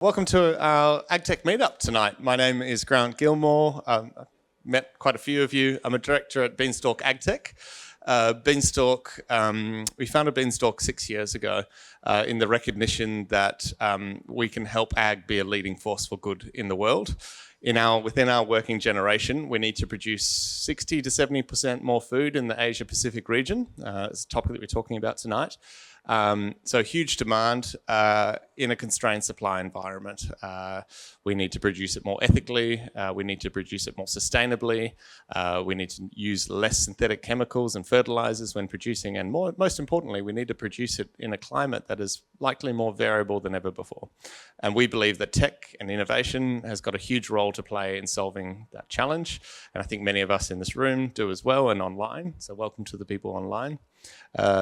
Welcome to our Agtech Meetup tonight. My name is Grant Gilmore. I've met quite a few of you. I'm a director at Beanstalk Agtech. We founded Beanstalk 6 years ago in the recognition that we can help ag be a leading force for good in the world. Within our working generation, we need to produce 60 to 70% more food in the Asia Pacific region. It's a topic that we're talking about tonight. So huge demand in a constrained supply environment. We need to produce it more ethically. We need to produce it more sustainably. We need to use less synthetic chemicals and fertilizers when producing. And most importantly, we need to produce it in a climate that is likely more variable than ever before. And we believe that tech and innovation has got a huge role to play in solving that challenge. And I think many of us in this room do as well and online. So welcome to the people online.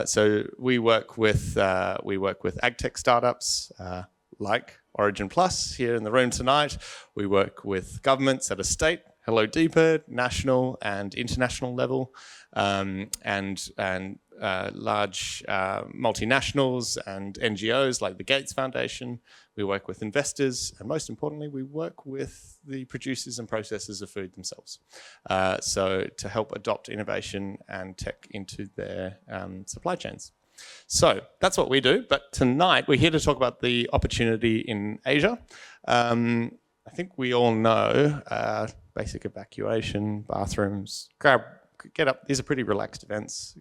So we work with Agtech startups like Origin Plus here in the room tonight. We work with governments at a state, hello deeper, national and international level, and large multinationals and NGOs like the Gates Foundation. We work with investors, and most importantly, we work with the producers and processors of food themselves. So to help adopt innovation and tech into their supply chains. So that's what we do, but tonight we're here to talk about the opportunity in Asia. I think we all know basic evacuation, bathrooms, get up. These are pretty relaxed events.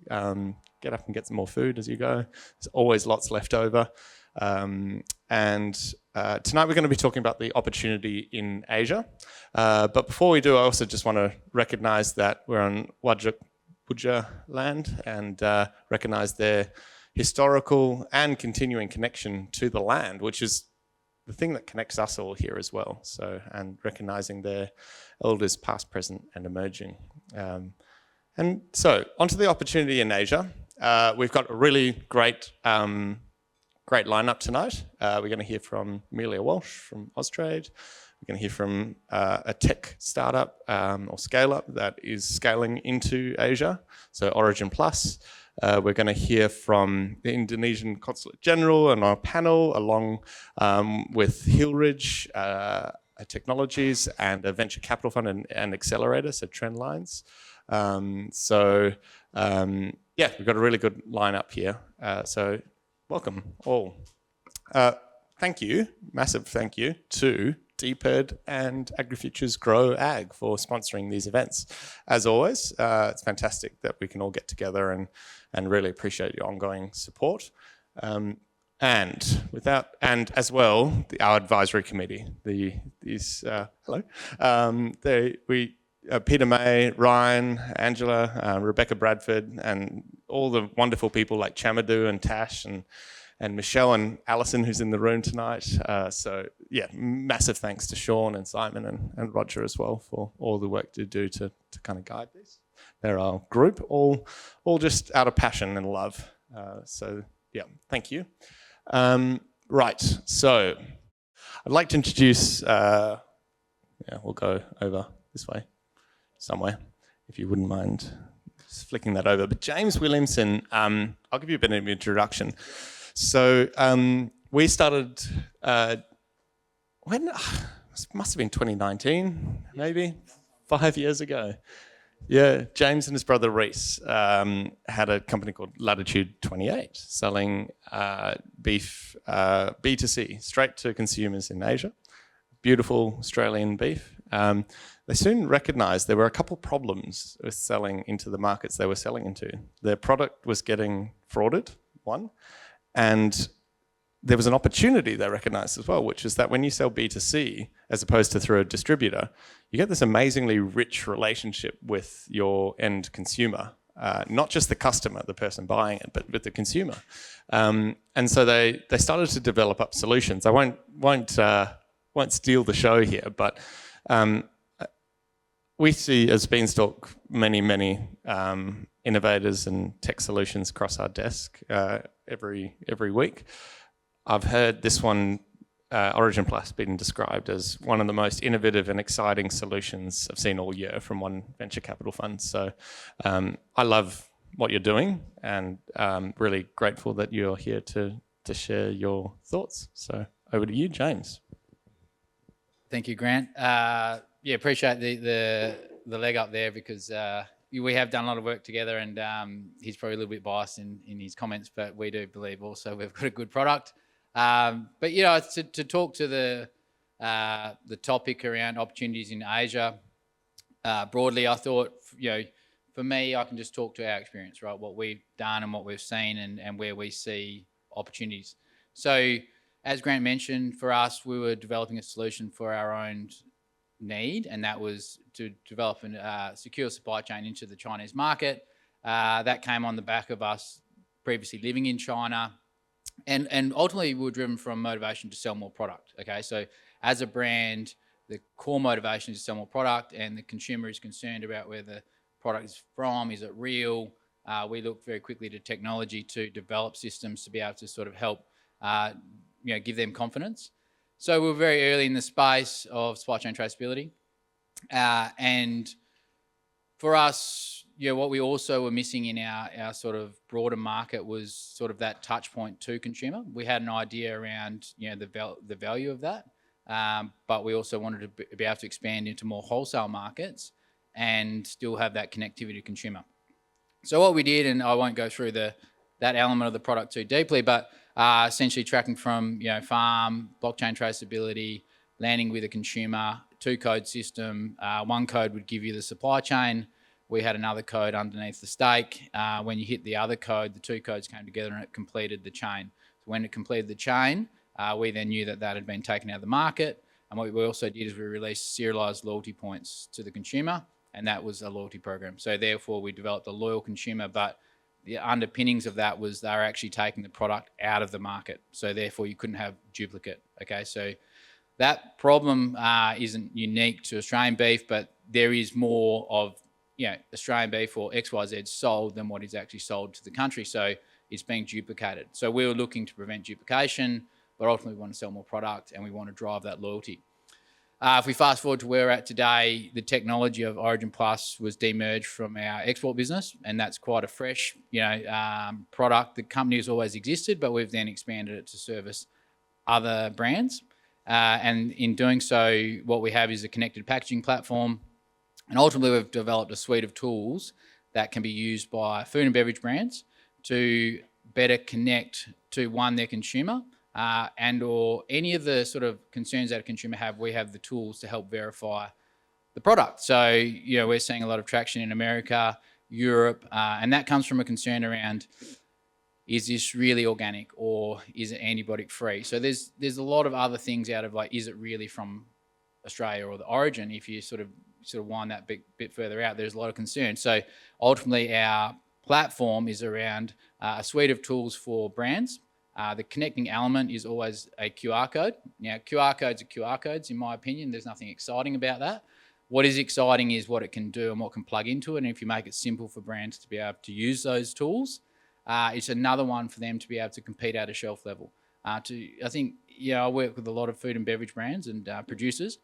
Get up and get some more food as you go. There's always lots left over. Tonight we're going to be talking about the opportunity in Asia. But before we do, I also just want to recognize that we're on Wajak land and recognize their historical and continuing connection to the land, which is the thing that connects us all here as well. So, and recognizing their elders past, present, and emerging. And so, onto the opportunity in Asia. We've got a really great lineup tonight. We're going to hear from Amelia Walsh from Austrade. We're going to hear from a tech startup or scale-up that is scaling into Asia, so Origin Plus. We're going to hear from the Indonesian Consulate General on our panel, along with Hillridge Technologies and a venture capital fund and accelerator, so Trendlines. Yeah, we've got a really good lineup here. So welcome all. Thank you, massive thank you to DPED and AgriFutures Grow Ag for sponsoring these events. As always, it's fantastic that we can all get together and really appreciate your ongoing support. And as well, our advisory committee. Peter May, Ryan, Angela, Rebecca Bradford, and all the wonderful people like Chamadou and Tash and Michelle and Alison, who's in the room tonight. So yeah, massive thanks to Sean and Simon and Roger as well for all the work to do to kind of guide this. They're our group, all just out of passion and love. So yeah, thank you. Right, so I'd like to introduce, we'll go over this way somewhere, if you wouldn't mind just flicking that over. But James Williamson, I'll give you a bit of an introduction. So we started, must have been 2019, maybe, 5 years ago. Yeah, James and his brother Reese had a company called Latitude 28, selling beef B2C, straight to consumers in Asia. Beautiful Australian beef. They soon recognised there were a couple problems with selling into the markets they were selling into. Their product was getting frauded, one, and there was an opportunity they recognised as well, which is that when you sell B2C, as opposed to through a distributor, you get this amazingly rich relationship with your end consumer, not just the customer, the person buying it, but with the consumer. And so they started to develop up solutions. I won't steal the show here, but we see as Beanstalk many innovators and tech solutions across our desk every week. I've heard this one, Origin Plus, being described as one of the most innovative and exciting solutions I've seen all year from one venture capital fund. So I love what you're doing, and really grateful that you're here to share your thoughts. So over to you, James. Thank you, Grant. Appreciate the leg up there because we have done a lot of work together, and he's probably a little bit biased in his comments, but we do believe also we've got a good product. But to talk to the topic around opportunities in Asia broadly, I thought for me, I can just talk to our experience, right? What we've done and what we've seen, and where we see opportunities. So, as Grant mentioned, for us, we were developing a solution for our own need, and that was to develop a secure supply chain into the Chinese market. That came on the back of us previously living in China, and ultimately we were driven from motivation to sell more product. Okay, so as a brand, the core motivation is to sell more product, and the consumer is concerned about where the product is from. Is it real? We look very quickly to technology to develop systems to be able to sort of help give them confidence. So we're very early in the space of supply chain traceability. And for us, what we also were missing in our sort of broader market was sort of that touch point to consumer. We had an idea around, the value of that. But we also wanted to be able to expand into more wholesale markets and still have that connectivity to consumer. So what we did, and I won't go through that element of the product too deeply, but essentially tracking from farm, blockchain traceability, landing with a consumer, 2-code system. One code would give you the supply chain. We had another code underneath the stake. When you hit the other code, the 2 codes came together and it completed the chain. So when it completed the chain, we then knew that had been taken out of the market. And what we also did is we released serialized loyalty points to the consumer, and that was a loyalty program. So therefore, we developed a loyal consumer, but the underpinnings of that was they were actually taking the product out of the market. So therefore, you couldn't have duplicate. Okay, so that problem isn't unique to Australian beef, but there is more of Australian beef or XYZ sold than what is actually sold to the country. So it's being duplicated. So we were looking to prevent duplication, but ultimately we want to sell more product and we want to drive that loyalty. If we fast forward to where we're at today, the technology of Origin Plus was demerged from our export business, and that's quite a fresh, product. The company has always existed, but we've then expanded it to service other brands. And in doing so, what we have is a connected packaging platform, and ultimately we've developed a suite of tools that can be used by food and beverage brands to better connect to their consumer. And or any of the sort of concerns that a consumer have, we have the tools to help verify the product. So, we're seeing a lot of traction in America, Europe, and that comes from a concern around, is this really organic or is it antibiotic free? So there's a lot of other things out of is it really from Australia or the origin? If you sort of wind that bit further out, there's a lot of concern. So ultimately our platform is around a suite of tools for brands. The connecting element is always a QR code. Now, QR codes are QR codes, in my opinion. There's nothing exciting about that. What is exciting is what it can do and what can plug into it. And if you make it simple for brands to be able to use those tools, it's another one for them to be able to compete at a shelf level. I think, I work with a lot of food and beverage brands and producers.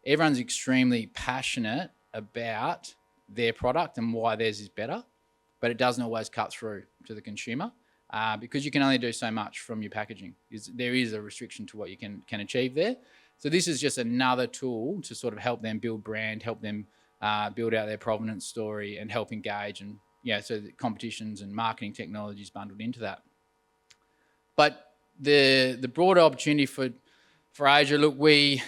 Everyone's extremely passionate about their product and why theirs is better, but it doesn't always cut through to the consumer. Because you can only do so much from your packaging. There is a restriction to what you can achieve there. So this is just another tool to sort of help them build brand, help them build out their provenance story and help engage. And so the competitions and marketing technologies bundled into that. But the broader opportunity for Asia, look, we're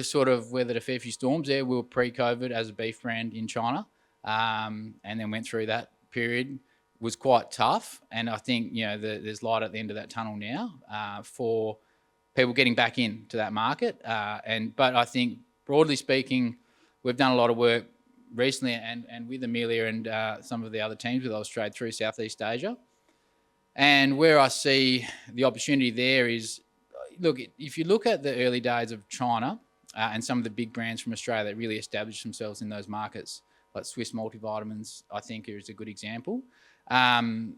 sort of weathered a fair few storms there. We were pre-COVID as a beef brand in China, and then went through that period. Was quite tough, and I think there's light at the end of that tunnel now for people getting back into that market. But I think broadly speaking, we've done a lot of work recently, and with Amelia and some of the other teams with Australia through Southeast Asia. And where I see the opportunity there is, look, if you look at the early days of China and some of the big brands from Australia that really established themselves in those markets, like Swiss multivitamins, I think is a good example. Gone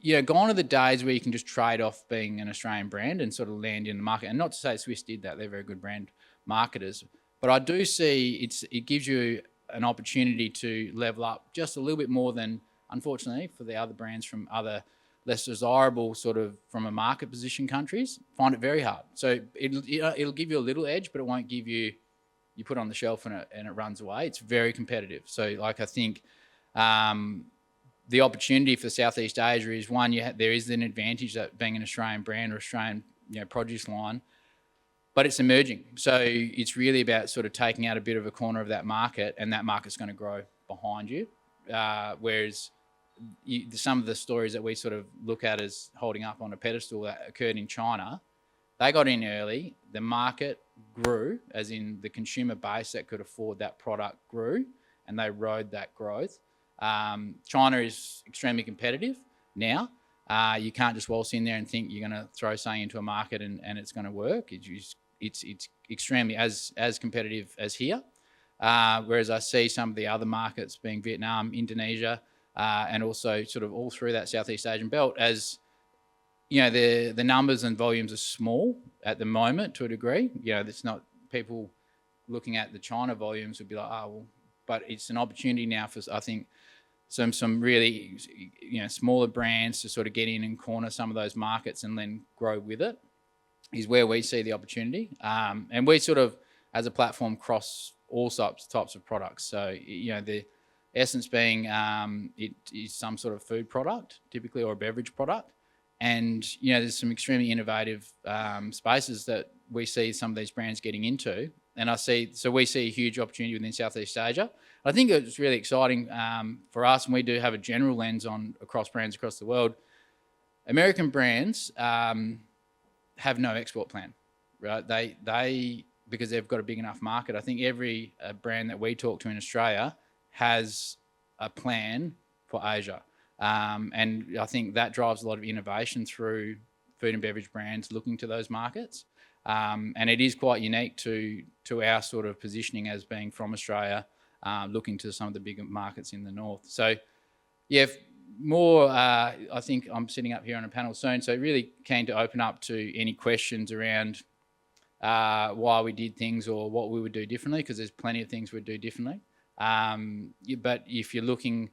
are the days where you can just trade off being an Australian brand and sort of land in the market. And not to say Swiss did that, they're very good brand marketers. But I do see it gives you an opportunity to level up just a little bit more than, unfortunately, for the other brands from other less desirable sort of from a market position countries find it very hard. So it'll give you a little edge, but it won't give you put it on the shelf and it runs away. It's very competitive. So like I think the opportunity for Southeast Asia is one, there is an advantage that being an Australian brand or Australian produce line, but it's emerging. So it's really about sort of taking out a bit of a corner of that market, and that market's going to grow behind you. Whereas some of the stories that we sort of look at as holding up on a pedestal that occurred in China, they got in early, the market grew, as in the consumer base that could afford that product grew, and they rode that growth. China is extremely competitive now. You can't just waltz in there and think you're going to throw something into a market and it's going to work. It's extremely as competitive as here. Whereas I see some of the other markets being Vietnam, Indonesia, and also sort of all through that Southeast Asian belt as, the numbers and volumes are small at the moment to a degree. It's not people looking at the China volumes would be like, but it's an opportunity now for, I think, some really, smaller brands to sort of get in and corner some of those markets and then grow with it is where we see the opportunity. And we sort of, as a platform, cross all types of products. So, the essence being it is some sort of food product, typically, or a beverage product. And, there's some extremely innovative spaces that we see some of these brands getting into. And we see a huge opportunity within Southeast Asia. I think it's really exciting for us, and we do have a general lens on across brands across the world. American brands have no export plan, right? They because they've got a big enough market. I think every brand that we talk to in Australia has a plan for Asia. And I think that drives a lot of innovation through food and beverage brands looking to those markets. And it is quite unique to our sort of positioning as being from Australia, looking to some of the bigger markets in the north. So, more, I think I'm sitting up here on a panel soon, so really keen to open up to any questions around why we did things or what we would do differently, because there's plenty of things we'd do differently. But if you're looking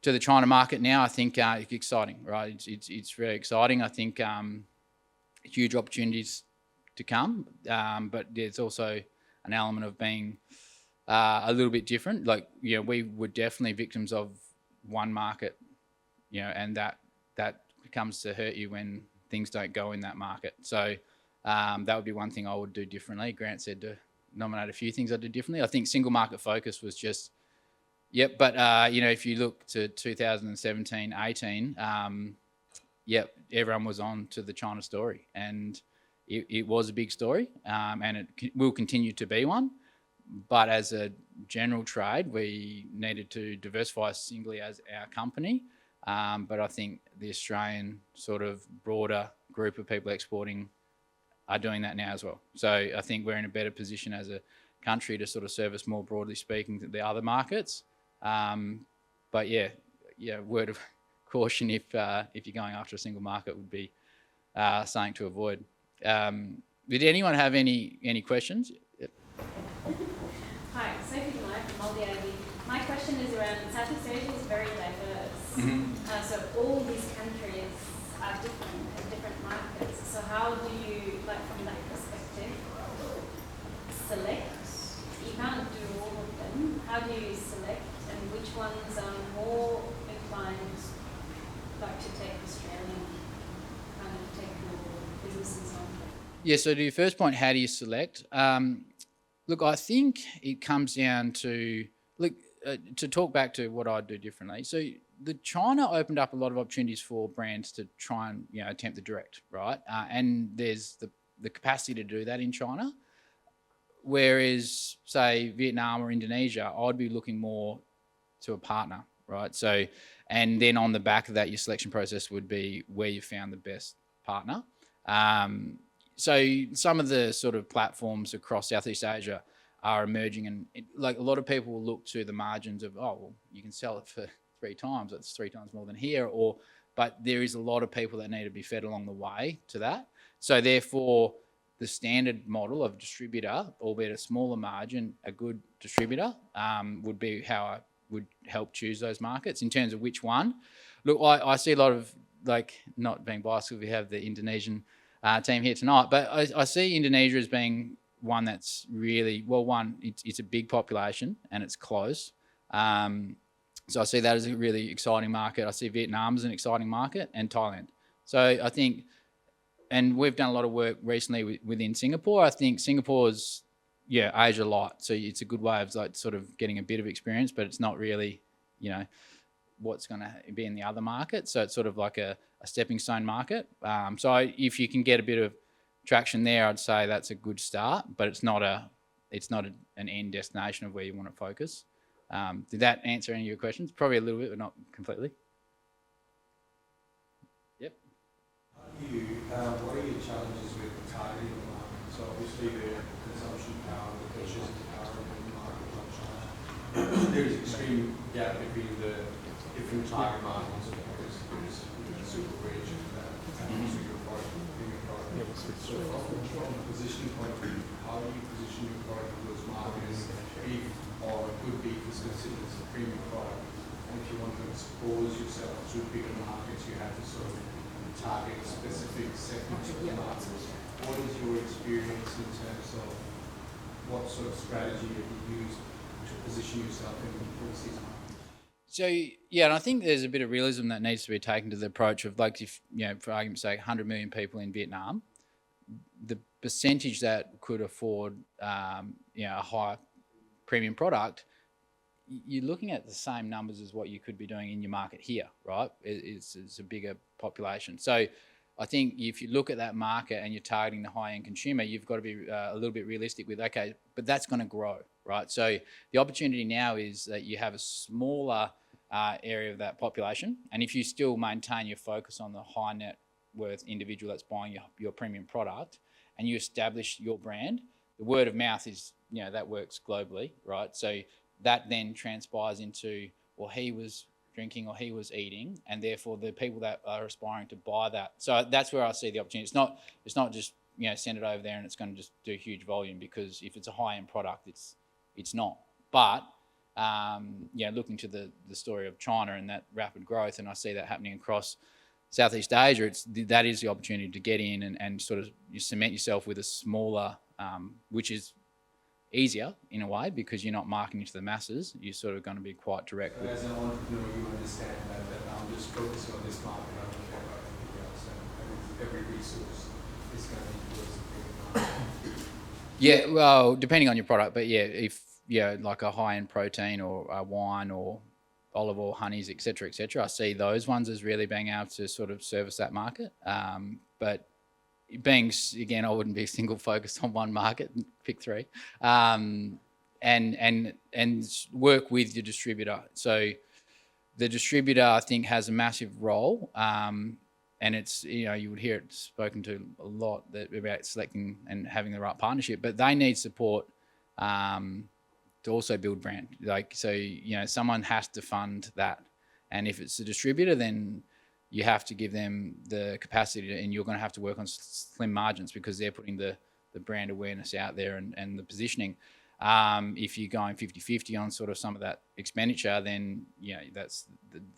to the China market now, I think it's exciting, right? It's very exciting. I think huge opportunities to come, but there's also an element of being a little bit different. Like, we were definitely victims of one market, and that comes to hurt you when things don't go in that market. So that would be one thing I would do differently. Grant said to nominate a few things I'd do differently. I think single market focus was just, but if you look to 2017, 18, everyone was on to the China story, and it was a big story, and it will continue to be one. But as a general trade, we needed to diversify singly as our company. But I think the Australian sort of broader group of people exporting are doing that now as well. So I think we're in a better position as a country to sort of service more broadly speaking to the other markets. But word of caution if you're going after a single market would be something to avoid. Did anyone have any questions? Yep. Hi, Sophie Meyer from Multi AV. My question is around Southeast Asia is very diverse. Mm-hmm. So all these countries are different, have different markets. So how do you, from that perspective, select? You can't do all of them. How do you select, and which ones are more inclined to take Australian kind of tech or businesses on? Yeah, so to your first point, how do you select? Look, I think it comes down to, to talk back to what I'd do differently. So the China opened up a lot of opportunities for brands to try and, attempt the direct, right? And there's the capacity to do that in China. Whereas, say, Vietnam or Indonesia, I'd be looking more to a partner, right? So, and then on the back of that, your selection process would be where you found the best partner. So some of the sort of platforms across Southeast Asia are emerging, and a lot of people will look to the margins of, you can sell it for 3 times, that's 3 times more than here, but there is a lot of people that need to be fed along the way to that. So therefore, the standard model of distributor, albeit a smaller margin, a good distributor, would be how I would help choose those markets. In terms of which one, look, I see a lot of like not being biased, we have the Indonesian team here tonight, but I see Indonesia as being one that's really, well, one, it's a big population and it's close. So I see that as a really exciting market. I see Vietnam as an exciting market, and Thailand. So I think, and we've done a lot of work recently within Singapore. I think Singapore's, Asia light. So it's a good way of like sort of getting a bit of experience, but it's not really, what's going to be in the other market. So it's sort of like a stepping stone market. So if you can get a bit of traction there, I'd say that's a good start, but it's not an end destination of where you want to focus. Did that answer any of your questions? Probably a little bit, but not completely. Yep. What are your challenges with targeting the market? So obviously the consumption power, the purchasing power of the market like China. There is extreme gap between the different target markets. There's super rich and super product, premium product. So from a positioning point of view, how do you position your product in those markets? Beef or good beef is considered as a premium product. And if you want to expose yourself to bigger markets, you have to sort of target specific segments of the market. What is your experience in terms of what sort of strategy have you used to position yourself in overseas markets? So, and I think there's a bit of realism that needs to be taken to the approach of, like, if, for argument's sake, 100 million people in Vietnam, the percentage that could afford, a high premium product, you're looking at the same numbers as what you could be doing in your market here, right? It's a bigger population. So I think if you look at that market and you're targeting the high-end consumer, you've got to be a little bit realistic with, okay, but that's going to grow, right? So the opportunity now is that you have a smaller area of that population, and if you still maintain your focus on the high net worth individual that's buying your premium product, and you establish your brand, the word of mouth is, that works globally, right? So that then transpires into, well, he was drinking or he was eating, and therefore the people that are aspiring to buy that. So that's where I see the opportunity. It's not just send it over there and it's going to just do huge volume, because if it's a high-end product, it's not. But looking to the story of China and that rapid growth, and I see that happening across Southeast Asia, that is the opportunity to get in and sort of you cement yourself with a smaller, which is easier in a way, because you're not marketing to the masses. You're sort of going to be quite direct. So as an entrepreneur, you understand that I'm just focusing on this market. I don't care about anything else, and every resource is going to be towards the market. Yeah, well, depending on your product, but if like a high-end protein or a wine or olive oil, honeys, etc., I see those ones as really being able to sort of service that market. But being, again, I wouldn't be single focused on one market, pick three, and work with your distributor. So the distributor, I think, has a massive role, and it's, you would hear it spoken to a lot about selecting and having the right partnership, but they need support to also build brand. Like, so, someone has to fund that, and if it's a distributor, then you have to give them the capacity and you're going to have to work on slim margins, because they're putting the brand awareness out there and the positioning. If you're going 50-50 on sort of some of that expenditure, then that's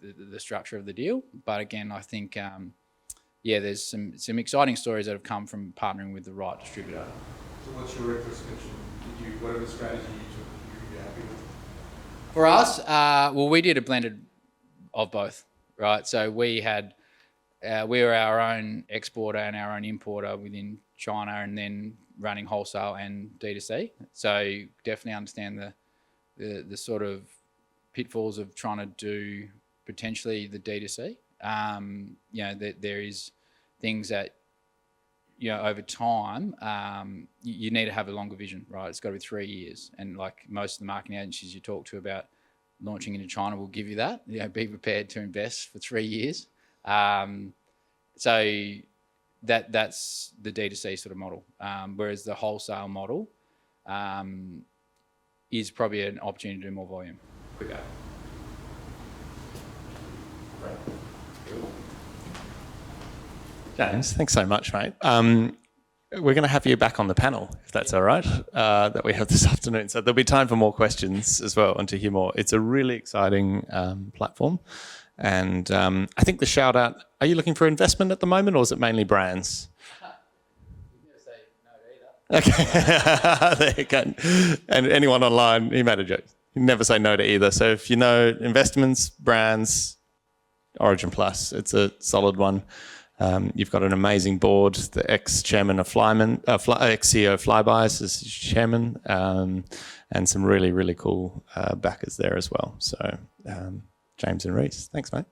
the structure of the deal. But again, I think there's some exciting stories that have come from partnering with the right distributor. So what's your retrospection? Whatever strategy you took, you're happy with? For us, well, we did a blended of both. Right, so we were our own exporter and our own importer within China, and then running wholesale and D2C. So definitely understand the sort of pitfalls of trying to do potentially the D2C. There is things that over time you need to have a longer vision, right? It's got to be 3 years, and like most of the marketing agencies you talk to about launching into China will give you that. Be prepared to invest for 3 years. So that's the D2C sort of model. Whereas the wholesale model is probably an opportunity to do more volume quicker. James, thanks so much, mate. We're going to have you back on the panel, if that's all right, that we have this afternoon. So there'll be time for more questions as well and to hear more. It's a really exciting platform. And I think the shout out, are you looking for investment at the moment, or is it mainly brands? Okay, there you go. And anyone online, he made a joke. You never say no to either. So if you know investments, brands, Origin Plus, it's a solid one. You've got an amazing board. The ex-chairman of ex-CEO of Flybuys is chairman, and some really, really cool backers there as well. So James and Reese, thanks, mate.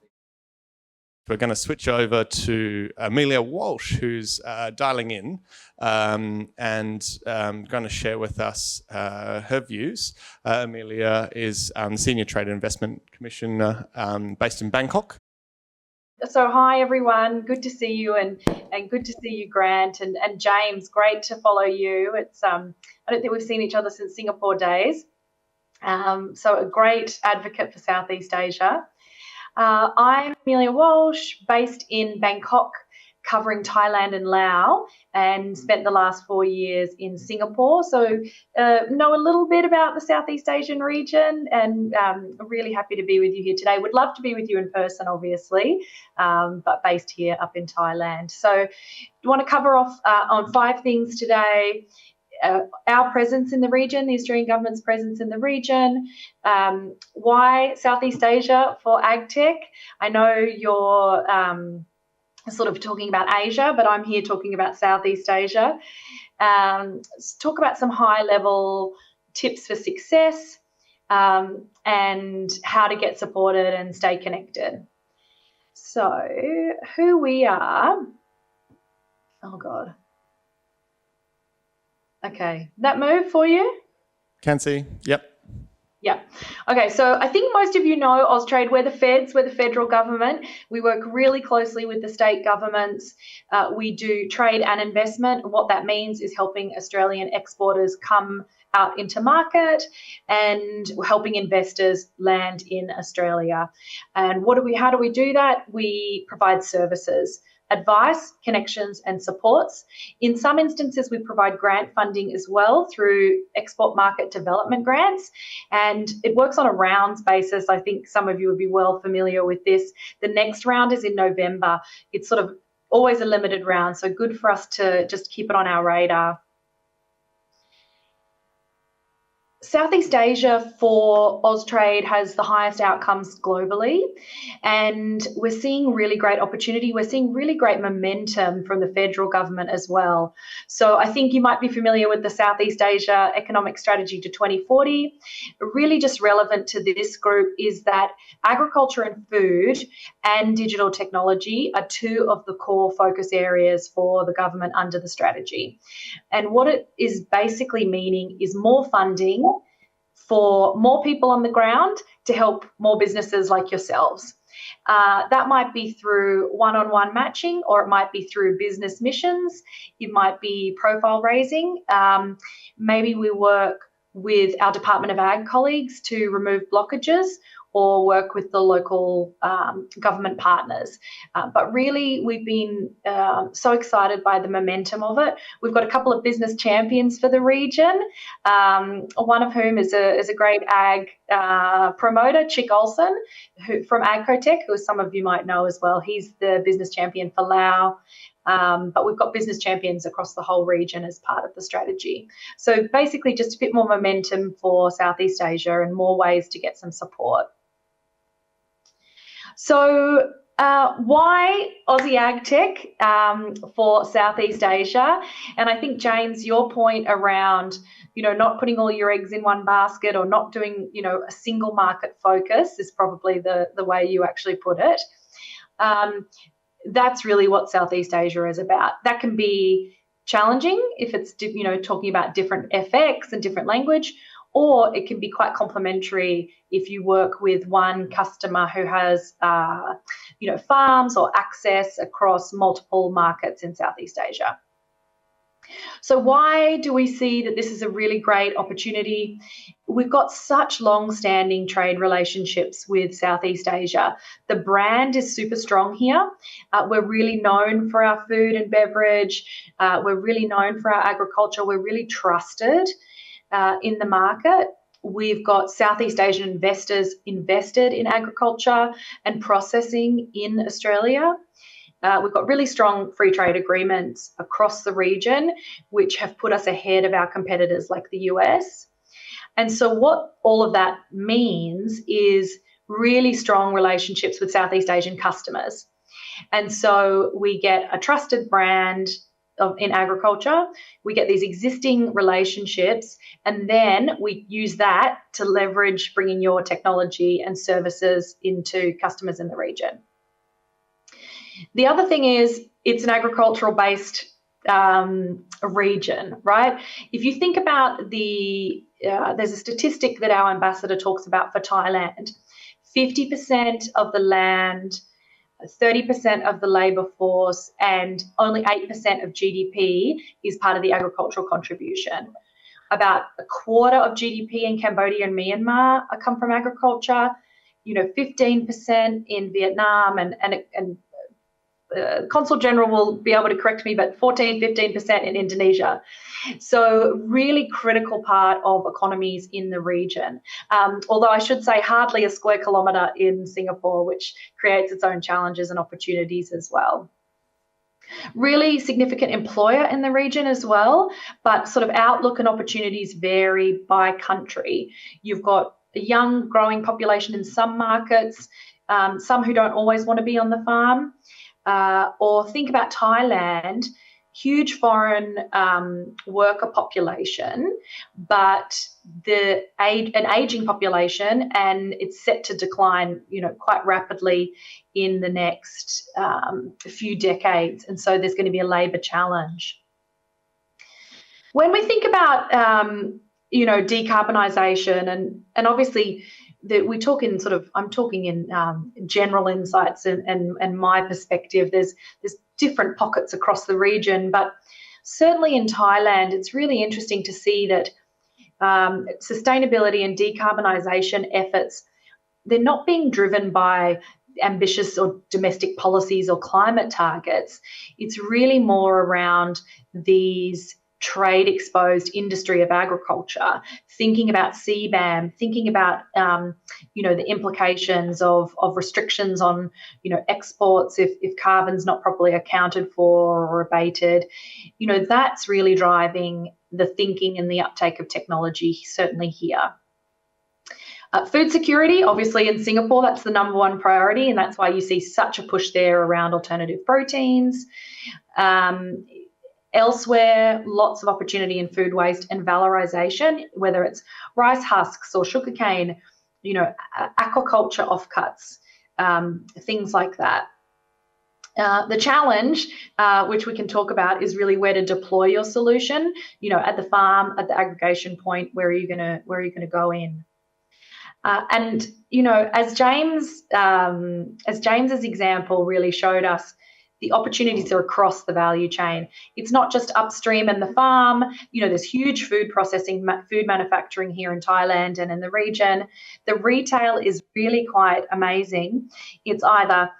We're going to switch over to Amelia Walsh, who's dialing in and going to share with us her views. Amelia is Senior Trade and Investment Commissioner based in Bangkok. So hi everyone, good to see you and good to see you, Grant and James. Great to follow you. It's I don't think we've seen each other since Singapore days. So a great advocate for Southeast Asia. I'm Amelia Walsh, based in Bangkok, covering Thailand and Laos, and spent the last 4 years in Singapore. So know a little bit about the Southeast Asian region, and really happy to be with you here today. Would love to be with you in person, obviously, but based here up in Thailand. So want to cover off on 5 things today. Our presence in the region, the Australian government's presence in the region, why Southeast Asia for Agtech. I know you're sort of talking about Asia, but I'm here talking about Southeast Asia. Talk about some high-level tips for success and how to get supported and stay connected. So who we are, oh God. Okay, that move for you? Can see, yep. Yeah. Okay, so I think most of you know Austrade, we're the feds, we're the federal government. We work really closely with the state governments. We do trade and investment. What that means is helping Australian exporters come out into market and helping investors land in Australia. And how do we do that? We provide services. Advice, connections and supports. In some instances, we provide grant funding as well through export market development grants, and it works on a rounds basis. I think some of you would be well familiar with this. The next round is in November. It's sort of always a limited round, so good for us to just keep it on our radar. Southeast Asia for Austrade has the highest outcomes globally, and we're seeing really great opportunity. We're seeing really great momentum from the federal government as well. So I think you might be familiar with the Southeast Asia Economic Strategy to 2040. Really just relevant to this group is that agriculture and food and digital technology are 2 of the core focus areas for the government under the strategy. And what it is basically meaning is more funding for more people on the ground to help more businesses like yourselves. That might be through one-on-one matching, or it might be through business missions. It might be profile raising. Maybe we work with our Department of Ag colleagues to remove blockages, or work with the local government partners. But really, we've been so excited by the momentum of it. We've got a couple of business champions for the region, one of whom is a great ag promoter, Chick Olsen, from Agtech, who some of you might know as well. He's the business champion for Laos. But we've got business champions across the whole region as part of the strategy. So basically just a bit more momentum for Southeast Asia and more ways to get some support. So why Aussie Agtech for Southeast Asia? And I think, James, your point around, not putting all your eggs in one basket, or not doing, a single market focus is probably the way you actually put it. That's really what Southeast Asia is about. That can be challenging if it's, talking about different FX and different language, or it can be quite complementary if you work with one customer who has, farms or access across multiple markets in Southeast Asia. So why do we see that this is a really great opportunity? We've got such long-standing trade relationships with Southeast Asia. The brand is super strong here. We're really known for our food and beverage. We're really known for our agriculture. We're really trusted in the market. We've got Southeast Asian investors invested in agriculture and processing in Australia. We've got really strong free trade agreements across the region, which have put us ahead of our competitors like the US. And so what all of that means is really strong relationships with Southeast Asian customers. And so we get a trusted brand in agriculture, we get these existing relationships, and then we use that to leverage bringing your technology and services into customers in the region. The other thing is it's an agricultural based region, right? If you think about there's a statistic that our ambassador talks about for Thailand, 50% of the land, 30% of the labour force, and only 8% of GDP is part of the agricultural contribution. About a quarter of GDP in Cambodia and Myanmar come from agriculture, 15% in Vietnam, and Consul General will be able to correct me, but 15% in Indonesia. So really critical part of economies in the region. Although I should say hardly a square kilometre in Singapore, which creates its own challenges and opportunities as well. Really significant employer in the region as well, but sort of outlook and opportunities vary by country. You've got a young growing population in some markets, some who don't always want to be on the farm. Or think about Thailand, huge foreign worker population, but an aging population, and it's set to decline, quite rapidly in the next few decades. And so there's going to be a labour challenge. When we think about, decarbonisation, and obviously I'm talking in general insights and my perspective. There's different pockets across the region, but certainly in Thailand, it's really interesting to see that sustainability and decarbonisation efforts, they're not being driven by ambitious or domestic policies or climate targets. It's really more around these trade exposed industry of agriculture, thinking about CBAM, thinking about the implications of restrictions on exports if carbon's not properly accounted for or abated. That's really driving the thinking and the uptake of technology, certainly here. Food security, obviously in Singapore, that's the number one priority, and that's why you see such a push there around alternative proteins. Elsewhere, lots of opportunity in food waste and valorisation, whether it's rice husks or sugarcane, aquaculture offcuts, things like that. The challenge, which we can talk about, is really where to deploy your solution. At the farm, at the aggregation point, where are you gonna go in? As James's example really showed us, the opportunities are across the value chain. It's not just upstream in the farm. There's huge food processing, food manufacturing here in Thailand and in the region. The retail is really quite amazing. It's either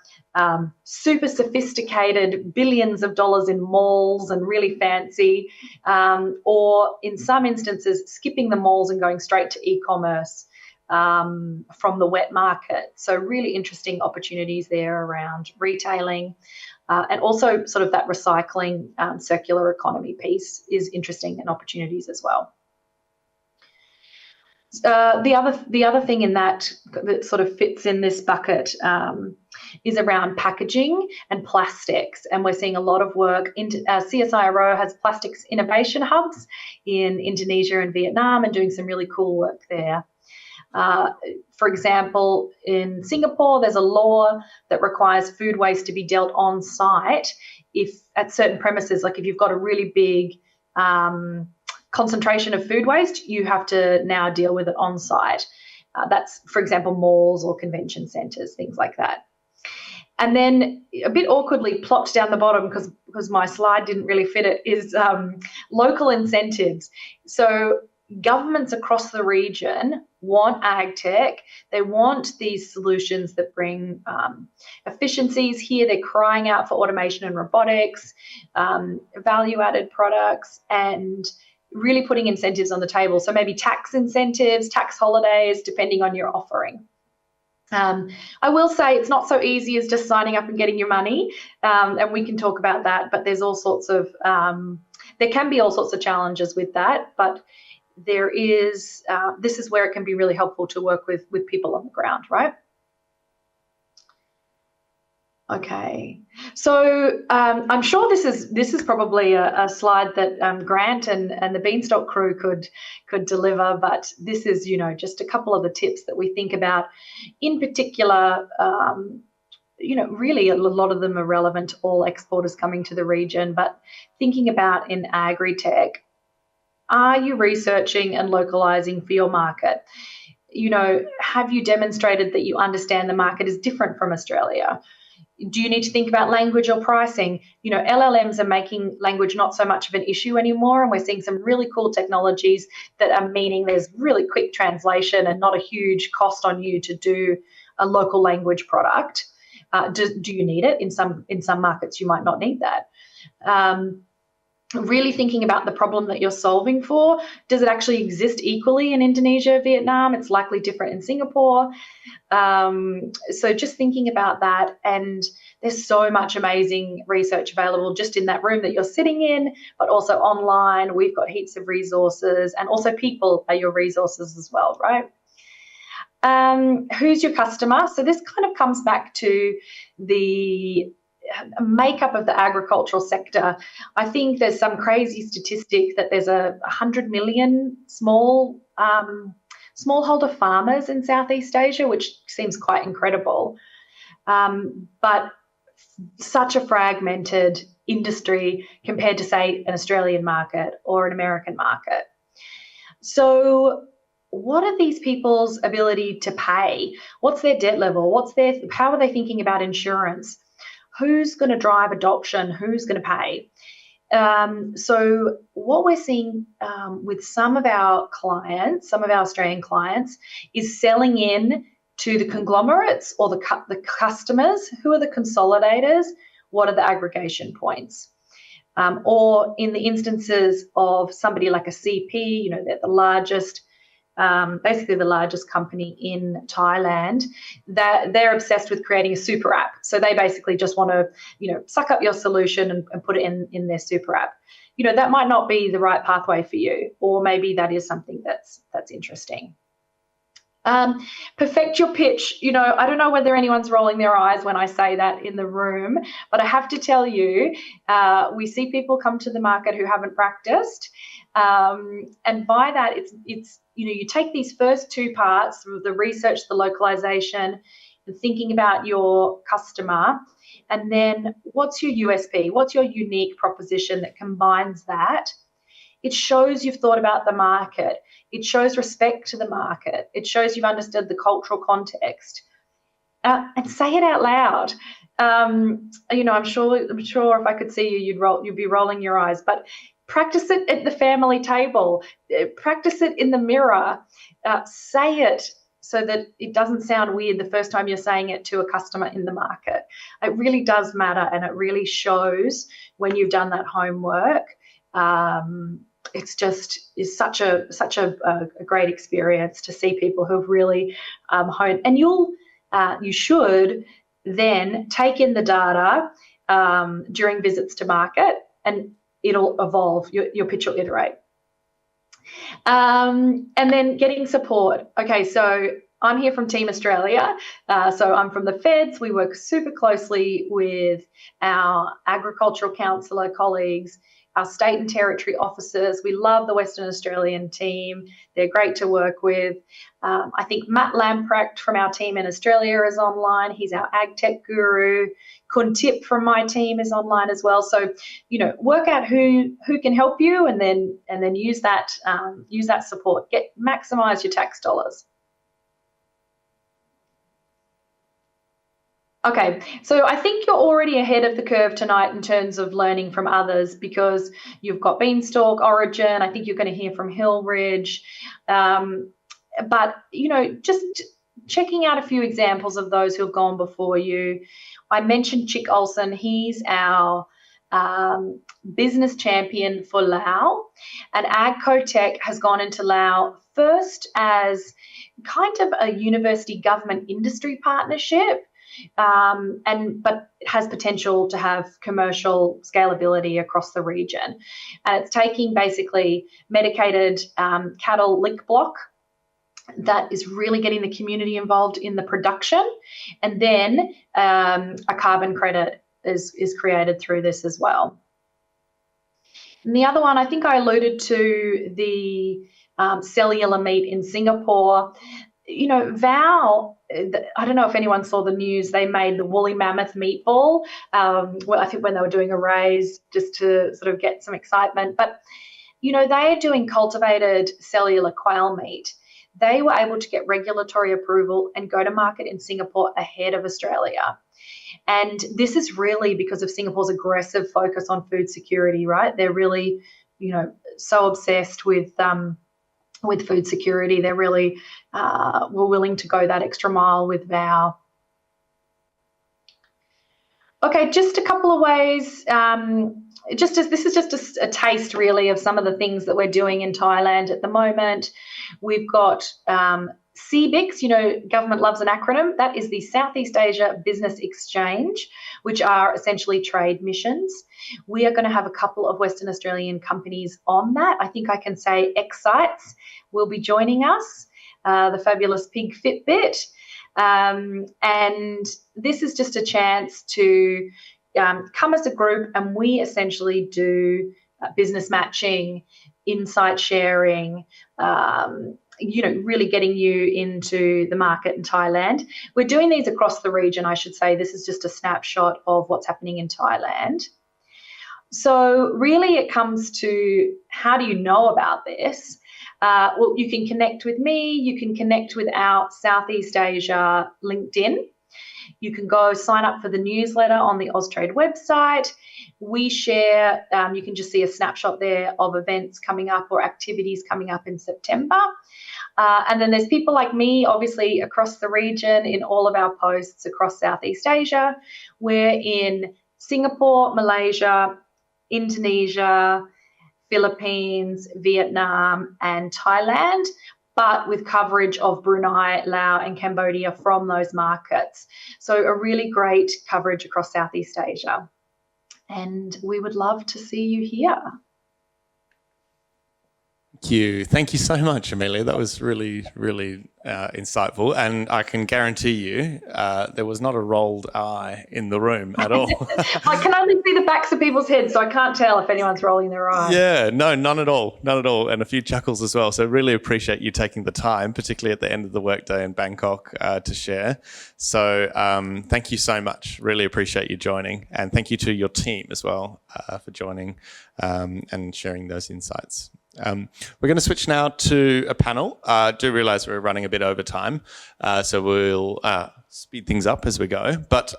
super sophisticated, billions of dollars in malls and really fancy, or in some instances, skipping the malls and going straight to e-commerce from the wet market. So really interesting opportunities there around retailing. And also sort of that recycling, circular economy piece is interesting, and opportunities as well. The other thing in that sort of fits in this bucket is around packaging and plastics, and we're seeing a lot of work. CSIRO has plastics innovation hubs in Indonesia and Vietnam, and doing some really cool work there. For example, in Singapore, there's a law that requires food waste to be dealt on site if at certain premises, like if you've got a really big concentration of food waste, you have to now deal with it on site. That's, for example, malls or convention centres, things like that. And then a bit awkwardly plopped down the bottom, because my slide didn't really fit it, is local incentives. So governments across the region want Agtech. They want these solutions that bring efficiencies here. They're crying out for automation and robotics, value-added products, and really putting incentives on the table. So maybe tax incentives, tax holidays, depending on your offering. I will say it's not so easy as just signing up and getting your money, and we can talk about that, but there's all sorts of, there can be all sorts of challenges with that, but there is, this is where it can be really helpful to work with people on the ground, right? Okay, so I'm sure this is probably a slide that Grant and the Beanstalk crew could deliver, but this is, you know, just a couple of the tips that we think about. In particular, you know, really a lot of them are relevant to all exporters coming to the region, but thinking about in agri-tech, are you researching and localizing for your market? You know, have you demonstrated that you understand the market is different from Australia? Do you need to think about language or pricing? You know, LLMs are making language not so much of an issue anymore, and we're seeing some really cool technologies that are meaning there's really quick translation and not a huge cost on you to do a local language product. Do you need it? In some markets, you might not need that. Really thinking about the problem that you're solving for. Does it actually exist equally in Indonesia, Vietnam? It's likely different in Singapore. So just thinking about that, and there's so much amazing research available just in that room that you're sitting in, but also online. We've got heaps of resources, and also people are your resources as well, right? Who's your customer? So this kind of comes back to the makeup of the agricultural sector. I think there's some crazy statistic that there's 100 million smallholder farmers in Southeast Asia, which seems quite incredible. But such a fragmented industry compared to, say, an Australian market or an American market. So what are these people's ability to pay? What's their debt level? How are they thinking about insurance? Who's going to drive adoption? Who's going to pay? So what we're seeing with some of our clients, some of our Australian clients, is selling in to the conglomerates or the customers. Who are the consolidators? What are the aggregation points? Or in the instances of somebody like a CP, you know, they're the largest, basically the largest company in Thailand, that they're obsessed with creating a super app. So they basically just want to, you know, suck up your solution and put it in their super app. You know, that might not be the right pathway for you, or maybe that is something that's interesting. Perfect your pitch. You know, I don't know whether anyone's rolling their eyes when I say that in the room, but I have to tell you, we see people come to the market who haven't practiced. And by that, it's you know, you take these first two parts, the research, the localization, and thinking about your customer, and then what's your USP? What's your unique proposition that combines that? It shows you've thought about the market. It shows respect to the market. It shows you've understood the cultural context. And say it out loud. You know, I'm sure if I could see you, you'd be rolling your eyes. But practice it at the family table. Practice it in the mirror. Say it so that it doesn't sound weird the first time you're saying it to a customer in the market. It really does matter, and it really shows when you've done that homework. It's such a great experience to see people who've really honed. And you should then take in the data during visits to market, and it'll evolve. Your pitch will iterate. And then getting support. Okay, so I'm here from Team Australia. So I'm from the Feds. We work super closely with our agricultural councillor colleagues, our state and territory officers. We love the Western Australian team. They're great to work with. I think Matt Lamprecht from our team in Australia is online. He's our Agtech guru. Kun Tip from my team is online as well. So, you know, work out who can help you, and then use that support. Maximize your tax dollars. Okay, so I think you're already ahead of the curve tonight in terms of learning from others, because you've got Beanstalk, Origin. I think you're going to hear from Hillridge. But, you know, just checking out a few examples of those who have gone before you. I mentioned Chick Olson. He's our business champion for Laos, and Agtech has gone into Laos first as kind of a university government industry partnership, but it has potential to have commercial scalability across the region. And it's taking basically medicated cattle lick block that is really getting the community involved in the production, and then a carbon credit is created through this as well. And the other one, I think I alluded to the cellular meat in Singapore. You know, Val, I don't know if anyone saw the news, they made the woolly mammoth meatball, I think when they were doing a raise just to sort of get some excitement. But, you know, they are doing cultivated cellular quail meat. They were able to get regulatory approval and go to market in Singapore ahead of Australia. And this is really because of Singapore's aggressive focus on food security, right? They're really, you know, so obsessed with food security. They're really were willing to go that extra mile with Vow. Okay, just a couple of ways. This is just a taste really of some of the things that we're doing in Thailand at the moment. We've got CBIX, you know, government loves an acronym. That is the Southeast Asia Business Exchange, which are essentially trade missions. We are going to have a couple of Western Australian companies on that. I think I can say Excite will be joining us, the fabulous Pig Fitbit. And this is just a chance to come as a group, and we essentially do business matching, insight sharing, you know, really getting you into the market in Thailand. We're doing these across the region, I should say. This is just a snapshot of what's happening in Thailand. So really it comes to, how do you know about this? Well, you can connect with me. You can connect with our Southeast Asia LinkedIn. You can go sign up for the newsletter on the Austrade website. We share, you can just see a snapshot there of events coming up or activities coming up in September. And then there's people like me, obviously, across the region in all of our posts across Southeast Asia. We're in Singapore, Malaysia, Indonesia, Philippines, Vietnam, and Thailand, but with coverage of Brunei, Laos, and Cambodia from those markets. So a really great coverage across Southeast Asia. And we would love to see you here. Thank you so much, Amelia. That was really, really insightful. And I can guarantee you there was not a rolled eye in the room at all. I can only see the backs of people's heads, so I can't tell if anyone's rolling their eyes. Yeah, no, none at all. None at all. And a few chuckles as well. So really appreciate you taking the time, particularly at the end of the workday in Bangkok, to share. So thank you so much. Really appreciate you joining. And thank you to your team as well for joining and sharing those insights. We're going to switch now to a panel. I do realise we're running a bit over time, so we'll speed things up as we go. But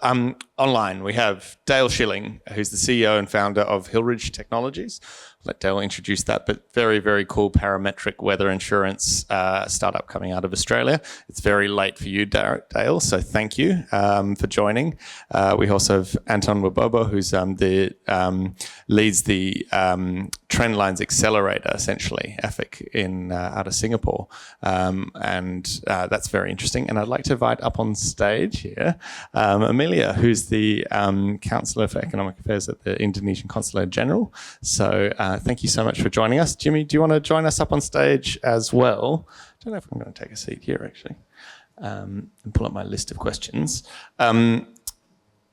online, we have Dale Schilling, who's the CEO and founder of Hillridge Technologies. I'll let Dale introduce that, but very, very cool parametric weather insurance startup coming out of Australia. It's very late for you, Dale, so thank you for joining. We also have Anton Wabobo, who's leads the Trendlines Accelerator, essentially, EFIC, out of Singapore. And that's very interesting. And I'd like to invite up on stage here Amelia, who's the Counsellor for Economic Affairs at the Indonesian Consulate General. So thank you so much for joining us. Jimmy, do you want to join us up on stage as well? I don't know if I'm going to take a seat here, actually, and pull up my list of questions.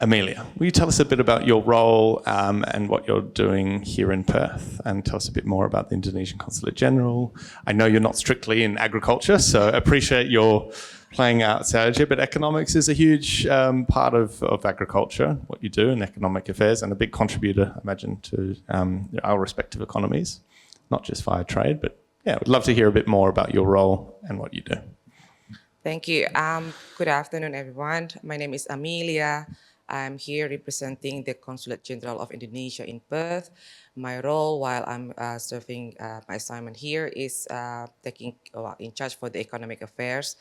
Amelia, will you tell us a bit about your role and what you're doing here in Perth, and tell us a bit more about the Indonesian Consulate General? I know you're not strictly in agriculture, so appreciate your playing outside here, but economics is a huge part of agriculture, what you do in economic affairs, and a big contributor, I imagine, to our respective economies, not just via trade, but yeah, I'd love to hear a bit more about your role and what you do. Thank you. Good afternoon, everyone. My name is Amelia. I'm here representing the Consulate General of Indonesia in Perth. My role while I'm serving my assignment here is taking in charge for the economic affairs,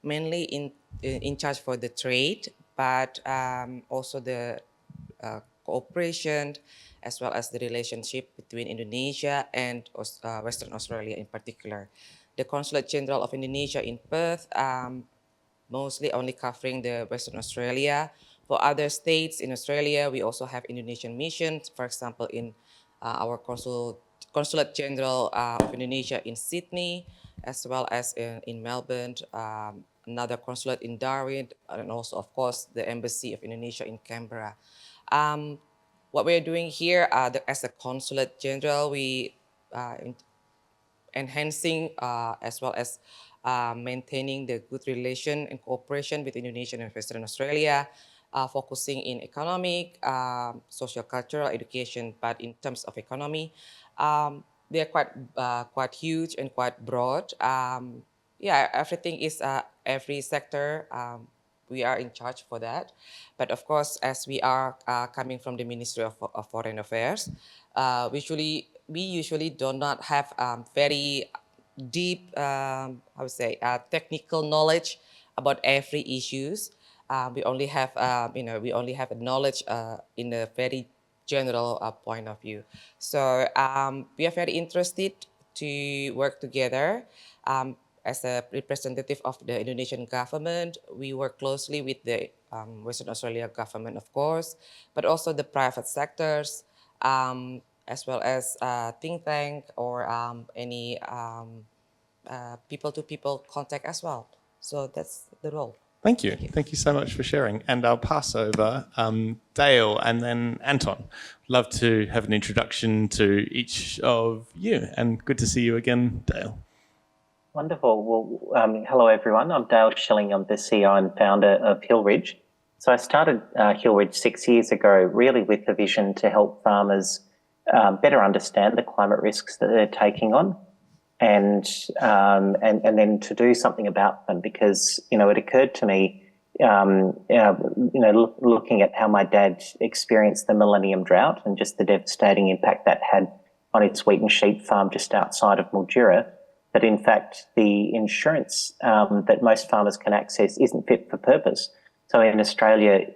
mainly in charge for the trade, but also the cooperation, as well as the relationship between Indonesia and Western Australia in particular. The Consulate General of Indonesia in Perth mostly only covering the Western Australia. For other states in Australia, we also have Indonesian missions, for example, in our Consulate General of Indonesia in Sydney, as well as in Melbourne, another consulate in Darwin, and also, of course, the Embassy of Indonesia in Canberra. What we're doing here as a Consulate General, we enhancing as well as maintaining the good relation and cooperation with Indonesia and Western Australia, focusing in economic, social, cultural, education. But in terms of economy, they are quite huge and quite broad. Yeah, everything is every sector. We are in charge for that. But of course, as we are coming from the Ministry of Foreign Affairs, we usually do not have very deep, I would say, technical knowledge about every issues. We only have, we only have a knowledge in a very general point of view. So we are very interested to work together. As a representative of the Indonesian government, we work closely with the Western Australia government, of course, but also the private sectors, as well as think tank or any people-to-people contact as well. So that's the role. Thank you. Thank you so much for sharing. And I'll pass over Dale and then Anton. Love to have an introduction to each of you. And good to see you again, Dale. Wonderful. Well, hello, everyone. I'm Dale Schilling. I'm the CEO and founder of Hillridge. So I started Hillridge 6 years ago, really with the vision to help farmers better understand the climate risks that they're taking on, and then to do something about them. Because it occurred to me, looking at how my dad experienced the Millennium Drought and just the devastating impact that had on its wheat and sheep farm just outside of Mildura, that in fact the insurance that most farmers can access isn't fit for purpose. So in Australia,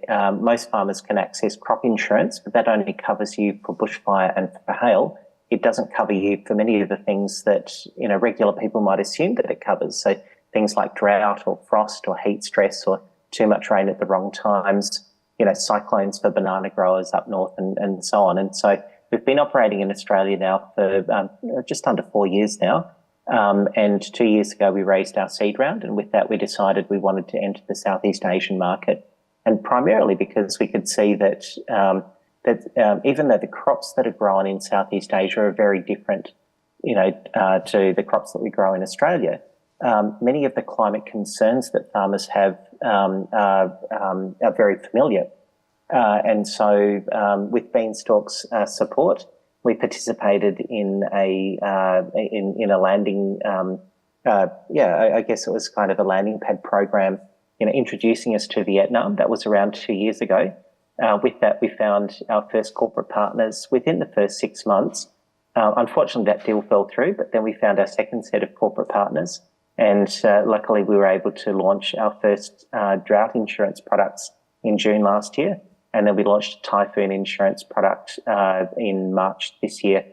most farmers can access crop insurance, but that only covers you for bushfire and for hail. It doesn't cover you for many of the things that regular people might assume that it covers. So things like drought or frost or heat stress or too much rain at the wrong times, cyclones for banana growers up north and so on. And so we've been operating in Australia now for just under 4 years now. And 2 years ago, we raised our seed round, and with that, we decided we wanted to enter the Southeast Asian market, and primarily because we could see that even though the crops that are grown in Southeast Asia are very different, to the crops that we grow in Australia, many of the climate concerns that farmers have are very familiar, and so with Beanstalk's support, we participated in a landing. I guess it was kind of a landing pad program, introducing us to Vietnam. That was around 2 years ago. With that, we found our first corporate partners within the first 6 months. Unfortunately, that deal fell through, but then we found our second set of corporate partners, and luckily, we were able to launch our first drought insurance products in June last year. And then we launched a typhoon insurance product in March this year,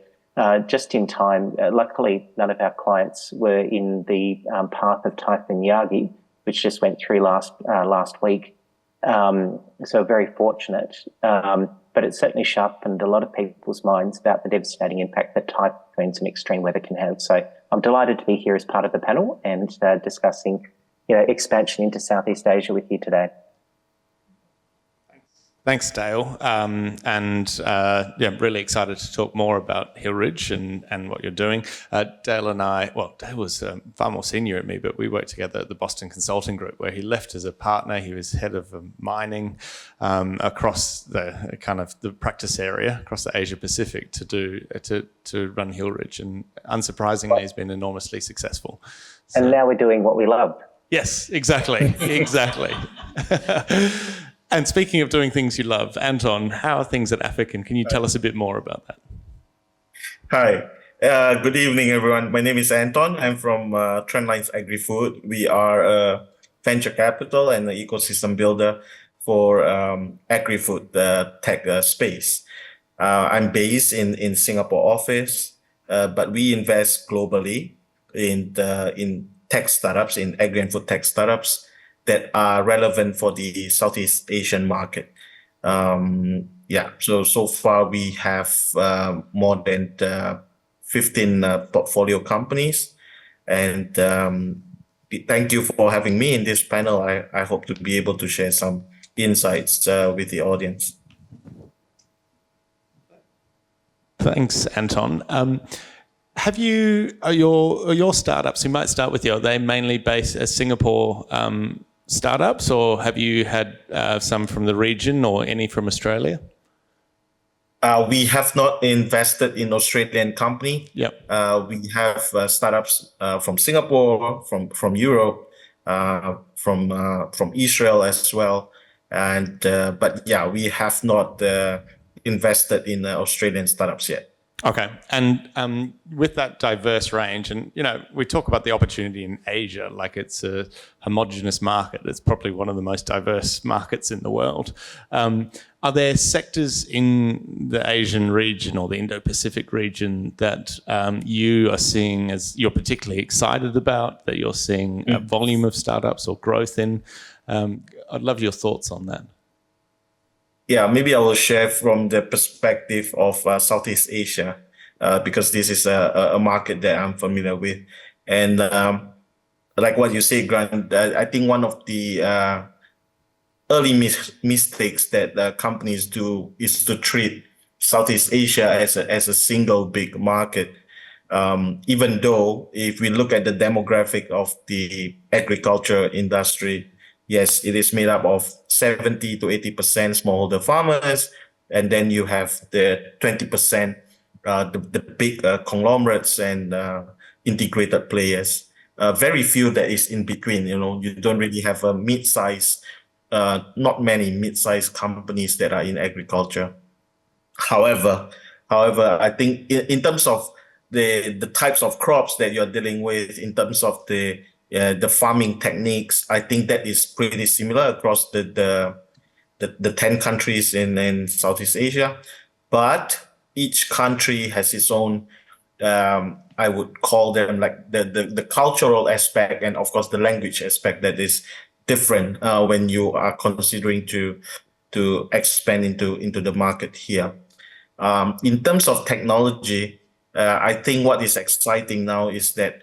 just in time. Luckily, none of our clients were in the path of Typhoon Yagi, which just went through last week. So very fortunate. But it certainly sharpened a lot of people's minds about the devastating impact that typhoons and extreme weather can have. So I'm delighted to be here as part of the panel and discussing expansion into Southeast Asia with you today. Thanks, Dale. Really excited to talk more about Hillridge and what you're doing. Dale and I, Dale was far more senior at me, but we worked together at the Boston Consulting Group, where he left as a partner. He was head of mining across the kind of the practice area across the Asia Pacific to run Hillridge, and unsurprisingly, he's been enormously successful. So, and now we're doing what we love. Yes, exactly, exactly. And speaking of doing things you love, Anton, how are things at AFIC, and can you tell us a bit more about that? Hi, good evening, everyone. My name is Anton. I'm from Trendlines Agri-Food. We are a venture capital and an ecosystem builder for agri-food tech space. I'm based in Singapore office, but we invest globally in tech startups, in agri and food tech startups that are relevant for the Southeast Asian market. So far we have more than 15 portfolio companies, and thank you for having me in this panel. I hope to be able to share some insights with the audience. Thanks, Anton. Have your startups, we might start with you, are they mainly based as Singapore startups, or have you had some from the region or any from Australia? We have not invested in Australian company. Yep. We have startups from Singapore, from Europe, from Israel as well, and but yeah, we have not invested in Australian startups yet. Okay, and with that diverse range, and we talk about the opportunity in Asia like it's a homogenous market. It's probably one of the most diverse markets in the world. Are there sectors in the Asian region or the Indo-Pacific region that you are seeing as you're particularly excited about, that you're seeing a volume of startups or growth in? I'd love your thoughts on that. Yeah, maybe I will share from the perspective of Southeast Asia, because this is a market that I'm familiar with. And like what you say, Grant, I think one of the early mistakes that companies do is to treat Southeast Asia as a single big market. Even though if we look at the demographic of the agriculture industry, yes, it is made up of 70 to 80% smallholder farmers, and then you have the 20%, the big conglomerates and integrated players. Very few that is in between. You don't really have a mid-size, not many mid-sized companies that are in agriculture. However, I think in terms of the types of crops that you're dealing with, in terms of the farming techniques, I think that is pretty similar across the 10 countries in Southeast Asia. But each country has its own, I would call them like the cultural aspect, and of course the language aspect that is different when you are considering to expand into the market here. In terms of technology, I think what is exciting now is that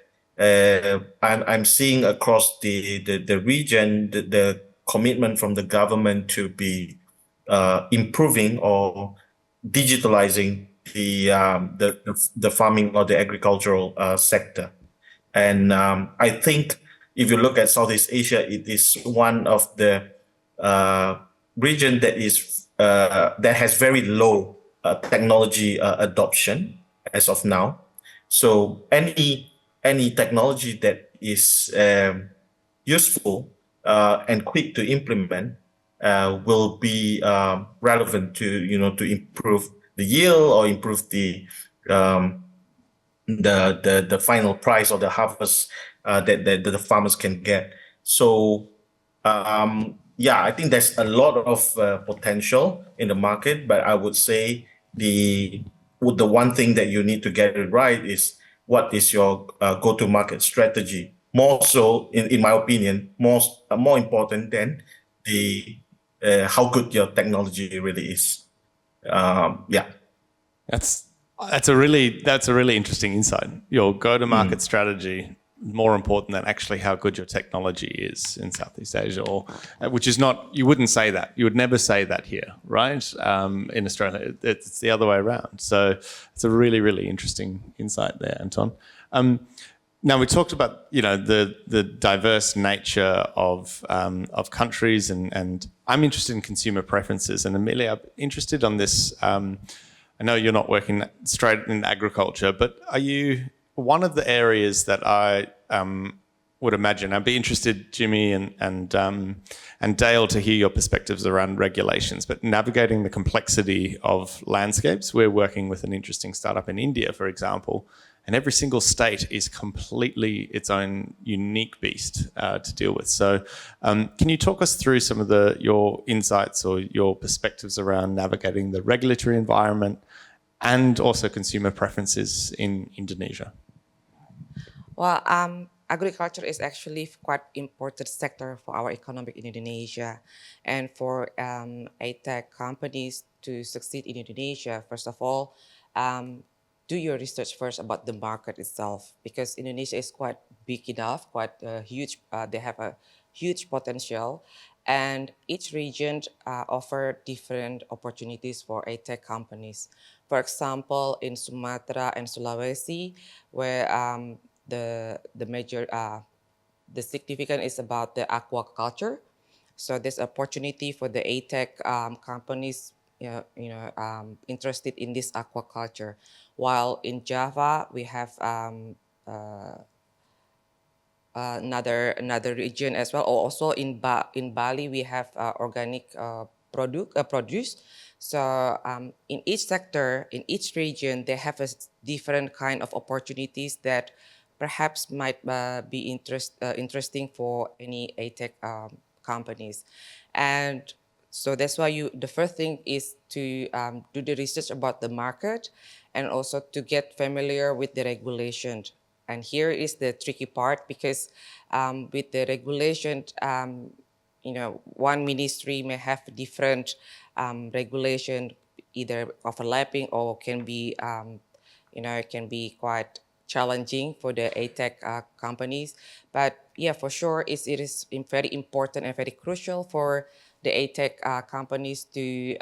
I'm seeing across the region the commitment from the government to be improving or digitalizing the farming or the agricultural sector. And I think if you look at Southeast Asia, it is one of the region that has very low technology adoption as of now. So any technology that is useful and quick to implement will be relevant to improve the yield or improve the final price or the harvest that the farmers can get. So I think there's a lot of potential in the market, but I would say the one thing that you need to get it right is what is your go-to-market strategy? More so, in my opinion, more important than the how good your technology really is. That's a really interesting insight. Your go-to-market strategy more important than actually how good your technology is in Southeast Asia, or which is not. You wouldn't say that. You would never say that here, right? In Australia, it's the other way around. So it's a really, really interesting insight there, Anton. Now we talked about the diverse nature of countries, and I'm interested in consumer preferences. And Amelia, I'm interested on this. I know you're not working straight in agriculture, but are you one of the areas that I would imagine? I'd be interested, Jimmy and Dale, to hear your perspectives around regulations, but navigating the complexity of landscapes. We're working with an interesting startup in India, for example, and every single state is completely its own unique beast to deal with. So can you talk us through some of your insights or your perspectives around navigating the regulatory environment and also consumer preferences in Indonesia? Well, agriculture is actually quite important sector for our economic in Indonesia, and for Agtech companies to succeed in Indonesia, first of all, do your research first about the market itself, because Indonesia is quite big enough, quite huge. They have a huge potential, and each region offer different opportunities for Agtech companies. For example, in Sumatra and Sulawesi, where the major the significant is about the aquaculture. So there's opportunity for the Agtech companies interested in this aquaculture. While in Java we have another region as well. Or also in Bali we have organic produce. So in each sector, in each region, they have a different kind of opportunities that perhaps might be interesting for any Agtech companies. And so that's why the first thing is to do the research about the market, and also to get familiar with the regulation. And here is the tricky part, because with the regulation, one ministry may have different regulation, either overlapping or can be, can be quite challenging for the Agtech companies. But yeah, for sure, it is very important and very crucial for the Agtech companies to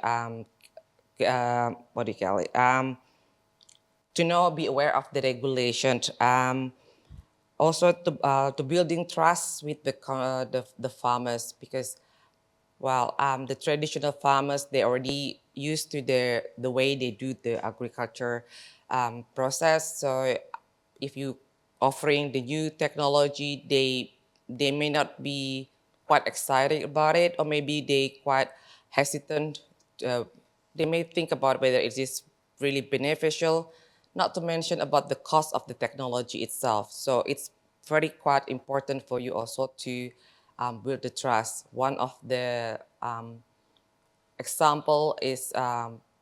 what do you call it? To be aware of the regulation. Also to building trust with the farmers, because the traditional farmers, they already used to the way they do the agriculture process. So if you offering the new technology, they may not be quite excited about it, or maybe they quite hesitant. They may think about whether it is really beneficial, not to mention about the cost of the technology itself. So it's very quite important for you also to build the trust. One of the example is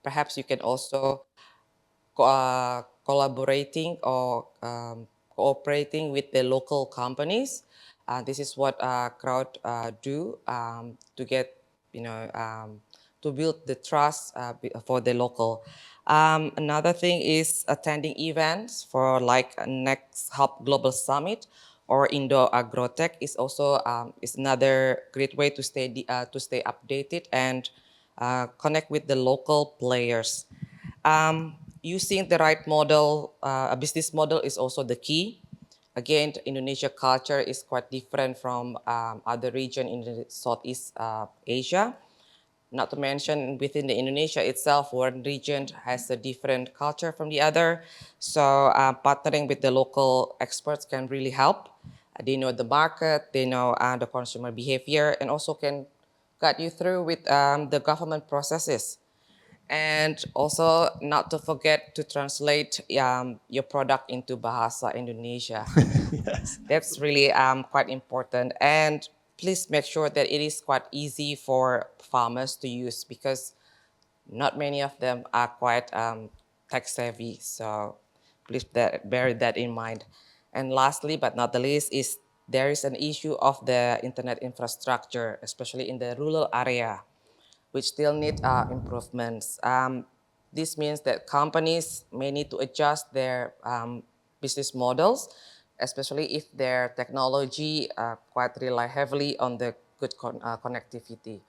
perhaps you can also collaborating or cooperating with the local companies. This is what Crowd do to get, to build the trust for the local. Another thing is attending events for like Next Hub Global Summit or Indo Agrotech is also is another great way to stay updated and connect with the local players. Using the right model, a business model is also the key. Again, Indonesia culture is quite different from other region in the Southeast Asia. Not to mention within the Indonesia itself, one region has a different culture from the other. So partnering with the local experts can really help. They know the market, they know the consumer behavior, and also can guide you through with the government processes. And also not to forget to translate your product into Bahasa Indonesia. Yes. That's really quite important. And please make sure that it is quite easy for farmers to use, because not many of them are quite tech savvy. So please bear that in mind. And lastly, but not the least, is there is an issue of the internet infrastructure, especially in the rural area, which still need improvements. This means that companies may need to adjust their business models, especially if their technology quite rely heavily on the good connectivity.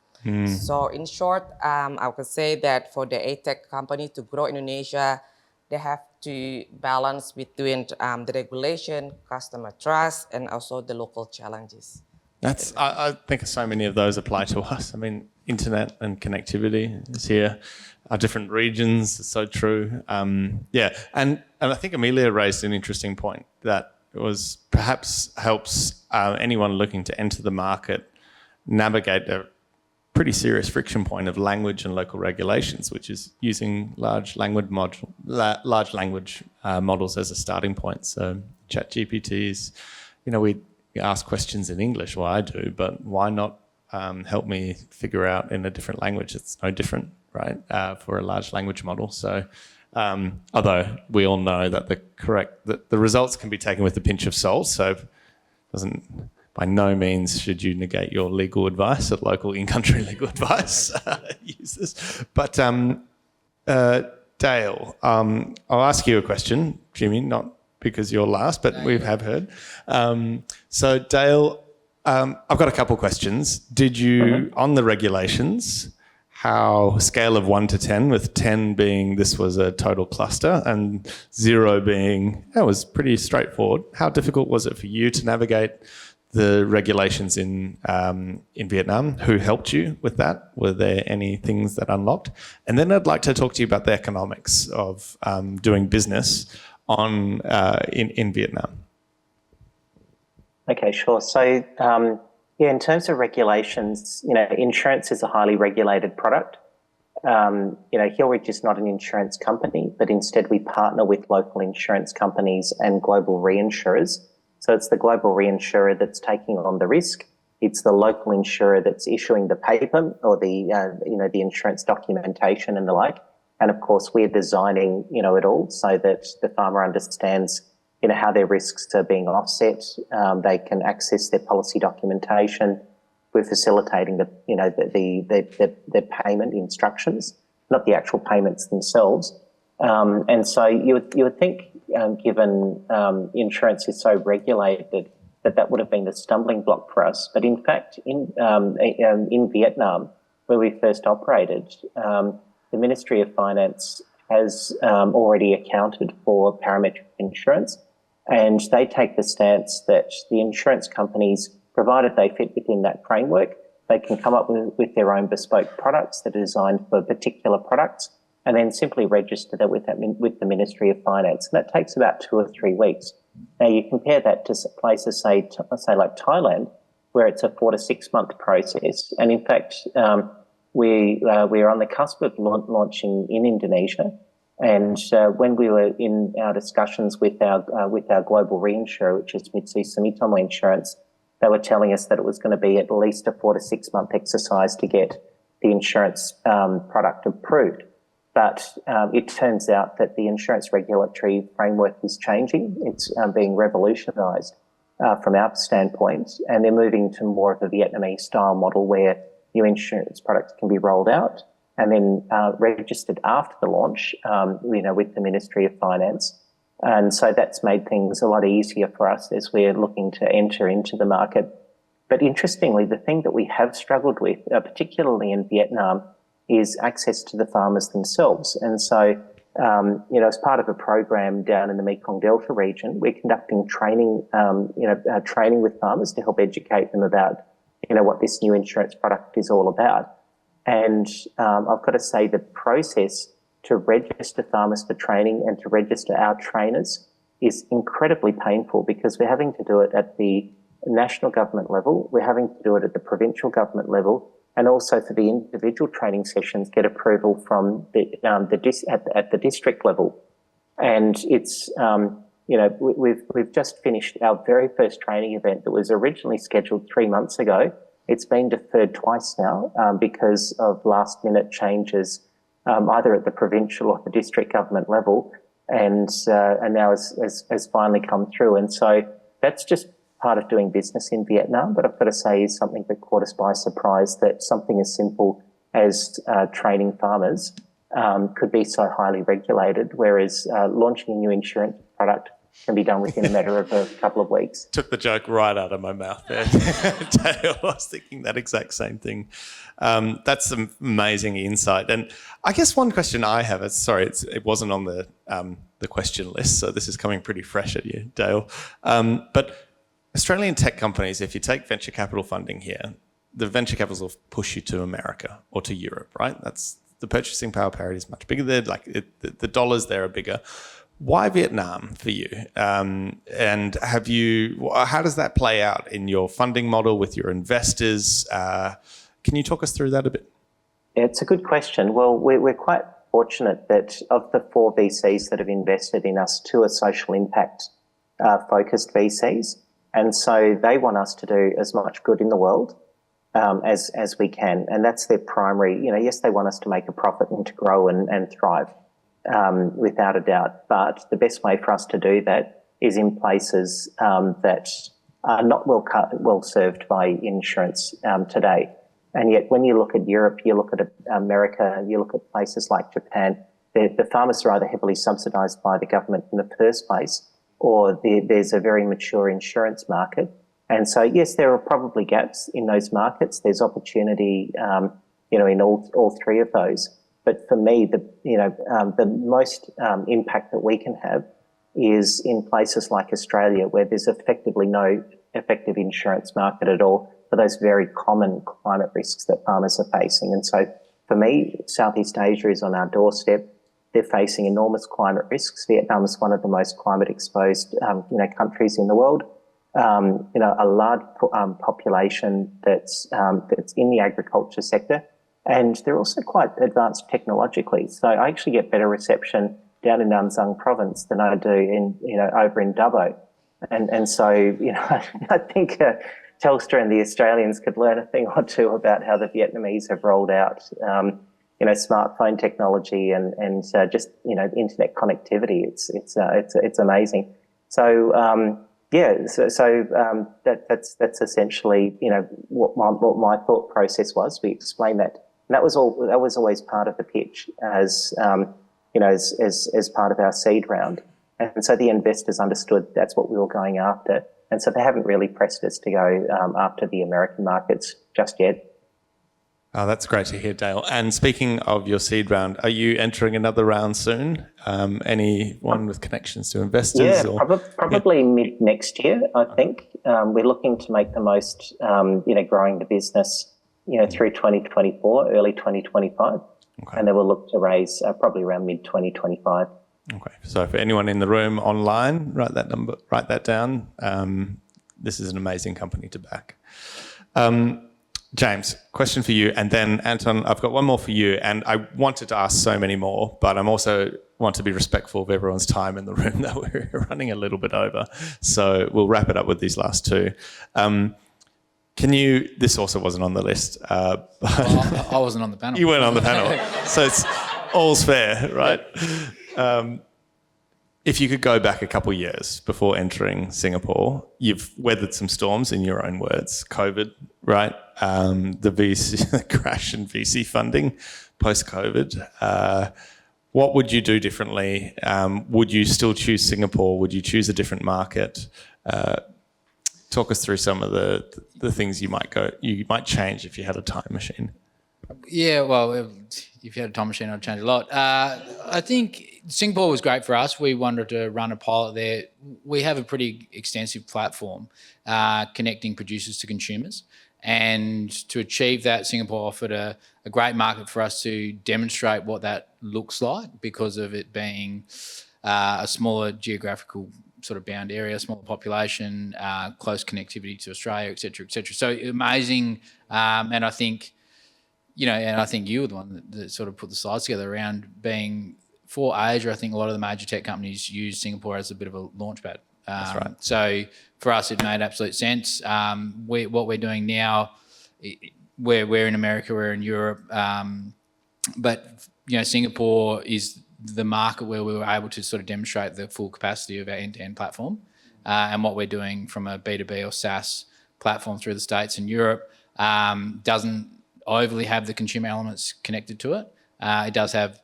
So in short, I could say that for the Agtech company to grow in Indonesia, they have to balance between the regulation, customer trust, and also the local challenges. I think so many of those apply to us. I mean, internet and connectivity is here. Our different regions is so true. Yeah, and I think Amelia raised an interesting point that was perhaps helps anyone looking to enter the market navigate pretty serious friction point of language and local regulations, which is using large language models as a starting point. So ChatGPTs, we ask questions in English. Well, I do, but why not help me figure out in a different language? It's no different, right, for a large language model. So although we all know that the results can be taken with a pinch of salt, so by no means should you negate your legal advice or local in-country legal advice. Use this. But Dale, I'll ask you a question, Jimmy, not because you're last, but we have heard. So Dale, I've got a couple questions. Did you, on the regulations, how scale of 1 to 10, with 10 being this was a total cluster and 0 being, that was pretty straightforward. How difficult was it for you to navigate the regulations in Vietnam? Who helped you with that? Were there any things that unlocked? And then I'd like to talk to you about the economics of doing business in Vietnam. Okay, sure. So, in terms of regulations, insurance is a highly regulated product. Hillridge is not an insurance company, but instead we partner with local insurance companies and global reinsurers. So it's the global reinsurer that's taking on the risk. It's the local insurer that's issuing the paper or the insurance documentation and the like. And of course, we're designing, it all so that the farmer understands, how their risks are being offset. They can access their policy documentation. We're facilitating the payment instructions, not the actual payments themselves. And so you would think, given insurance is so regulated, that would have been the stumbling block for us. But in fact, in Vietnam, where we first operated, the Ministry of Finance has already accounted for parametric insurance, and they take the stance that the insurance companies, provided they fit within that framework, they can come up with their own bespoke products that are designed for particular products, and then simply register that with the Ministry of Finance. And that takes about 2 or 3 weeks. Now you compare that to places, say like Thailand, where it's a 4 to 6 month process. And in fact, we're on the cusp of launching in Indonesia. And when we were in our discussions with our global reinsurer, which is Mitsui Sumitomo Insurance, they were telling us that it was going to be at least a 4 to 6 month exercise to get the insurance product approved. But it turns out that the insurance regulatory framework is changing. It's being revolutionised from our standpoint, and they're moving to more of a Vietnamese style model where new insurance products can be rolled out and then registered after the launch, with the Ministry of Finance. And so that's made things a lot easier for us as we're looking to enter into the market. But interestingly, the thing that we have struggled with, particularly in Vietnam, is access to the farmers themselves. And so, as part of a program down in the Mekong Delta region, we're conducting training with farmers to help educate them about, what this new insurance product is all about. And I've got to say the process to register farmers for training and to register our trainers is incredibly painful, because we're having to do it at the national government level, we're having to do it at the provincial government level, and also for the individual training sessions get approval from at the district level. And it's we've just finished our very first training event that was originally scheduled 3 months ago. It's been deferred twice now because of last minute changes, either at the provincial or the district government level, and now has finally come through. And so that's just part of doing business in Vietnam, but I've got to say is something that caught us by surprise, that something as simple as training farmers could be so highly regulated, whereas launching a new insurance product can be done within a matter of a couple of weeks. Took the joke right out of my mouth there. Dale, I was thinking that exact same thing. That's some amazing insight. And I guess one question I have is, it wasn't on the question list, so this is coming pretty fresh at you, Dale. But Australian tech companies, if you take venture capital funding here, the venture capitals will push you to America or to Europe, right? That's the purchasing power parity is much bigger there. The dollars there are bigger. Why Vietnam for you? And how does that play out in your funding model with your investors? Can you talk us through that a bit? It's a good question. Well, we're quite fortunate that of the 4 VCs that have invested in us, 2 are social impact focused VCs. And so they want us to do as much good in the world as we can. And that's their primary, yes, they want us to make a profit and to grow and thrive without a doubt. But the best way for us to do that is in places that are not well served by insurance today. And yet when you look at Europe, you look at America, you look at places like Japan, the farmers are either heavily subsidised by the government in the first place, or there's a very mature insurance market. And so, yes, there are probably gaps in those markets. There's opportunity, in all 3 of those. But for me, the most impact that we can have is in places like Australia, where there's effectively no effective insurance market at all for those very common climate risks that farmers are facing. And so, for me, Southeast Asia is on our doorstep. They're facing enormous climate risks. Vietnam is one of the most climate-exposed, countries in the world. A large population that's in the agriculture sector, and they're also quite advanced technologically. So I actually get better reception down in Nanyang province than I do over in Dubbo, and so I think Telstra and the Australians could learn a thing or two about how the Vietnamese have rolled out smartphone technology and just internet connectivity. It's amazing. So. That's essentially what my thought process was. We explained that, and that was always part of the pitch as part of our seed round, and so the investors understood that's what we were going after, and so they haven't really pressed us to go after the American markets just yet. Oh, that's great to hear, Dale. And speaking of your seed round, are you entering another round soon? Anyone with connections to investors? Yeah, probably mid next year, I think. We're looking to make the most, growing the business, through 2024, early 2025. Okay. And then we'll look to raise probably around mid 2025. Okay. So for anyone in the room online, write that down. This is an amazing company to back. James, question for you, and then Anton, I've got one more for you, and I wanted to ask so many more, but I'm also want to be respectful of everyone's time in the room that we're running a little bit over. So we'll wrap it up with these last 2. This also wasn't on the list. But I wasn't on the panel. You weren't on the panel. So it's all's fair, right? If you could go back a couple of years before entering Singapore, you've weathered some storms in your own words, COVID, right? The VC crash in VC funding post-COVID. What would you do differently? Would you still choose Singapore? Would you choose a different market? Talk us through some of the things you might change if you had a time machine. Yeah, well, if you had a time machine, I'd change a lot. I think Singapore was great for us. We wanted to run a pilot there. We have a pretty extensive platform connecting producers to consumers. And to achieve that, Singapore offered a great market for us to demonstrate what that looks like because of it being a smaller geographical sort of bound area, smaller population, close connectivity to Australia, et cetera, et cetera. So amazing. And I think, and I think you were the one that sort of put the slides together around being for Asia. I think a lot of the major tech companies use Singapore as a bit of a launchpad. That's right. So for us, it made absolute sense. What we're doing now, we're in America, we're in Europe, but Singapore is the market where we were able to sort of demonstrate the full capacity of our end-to-end platform, and what we're doing from a B2B or SaaS platform through the States and Europe doesn't overly have the consumer elements connected to it. It does have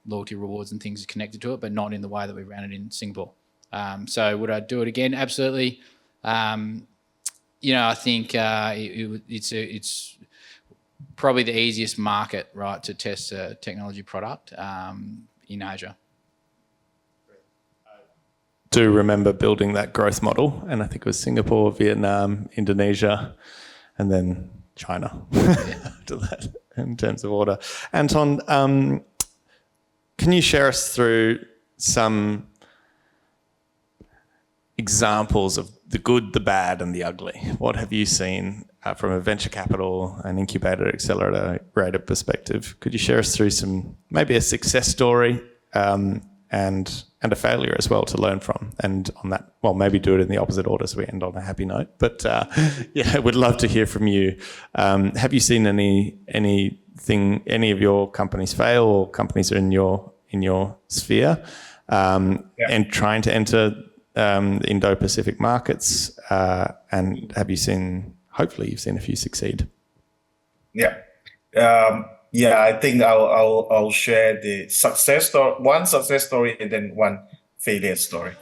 loyalty rewards and things connected to it, but not in the way that we ran it in Singapore. So would I do it again? Absolutely. I think it's probably the easiest market, right, to test a technology product in Asia. Do remember building that growth model, and I think it was Singapore, Vietnam, Indonesia, and then China after that in terms of order. Anton, can you share us through some examples of the good, the bad, and the ugly? What have you seen from a venture capital and incubator accelerator perspective. Could you share us through maybe a success story and a failure as well to learn from? And on that, well, maybe do it in the opposite order so we end on a happy note. But yeah, would love to hear from you. Have you seen any of your companies fail, or companies are in your sphere and trying to enter Indo-Pacific markets? And have you seen? Hopefully, you've seen a few succeed. Yeah. I think I'll share the success story, one success story, and then one failure story.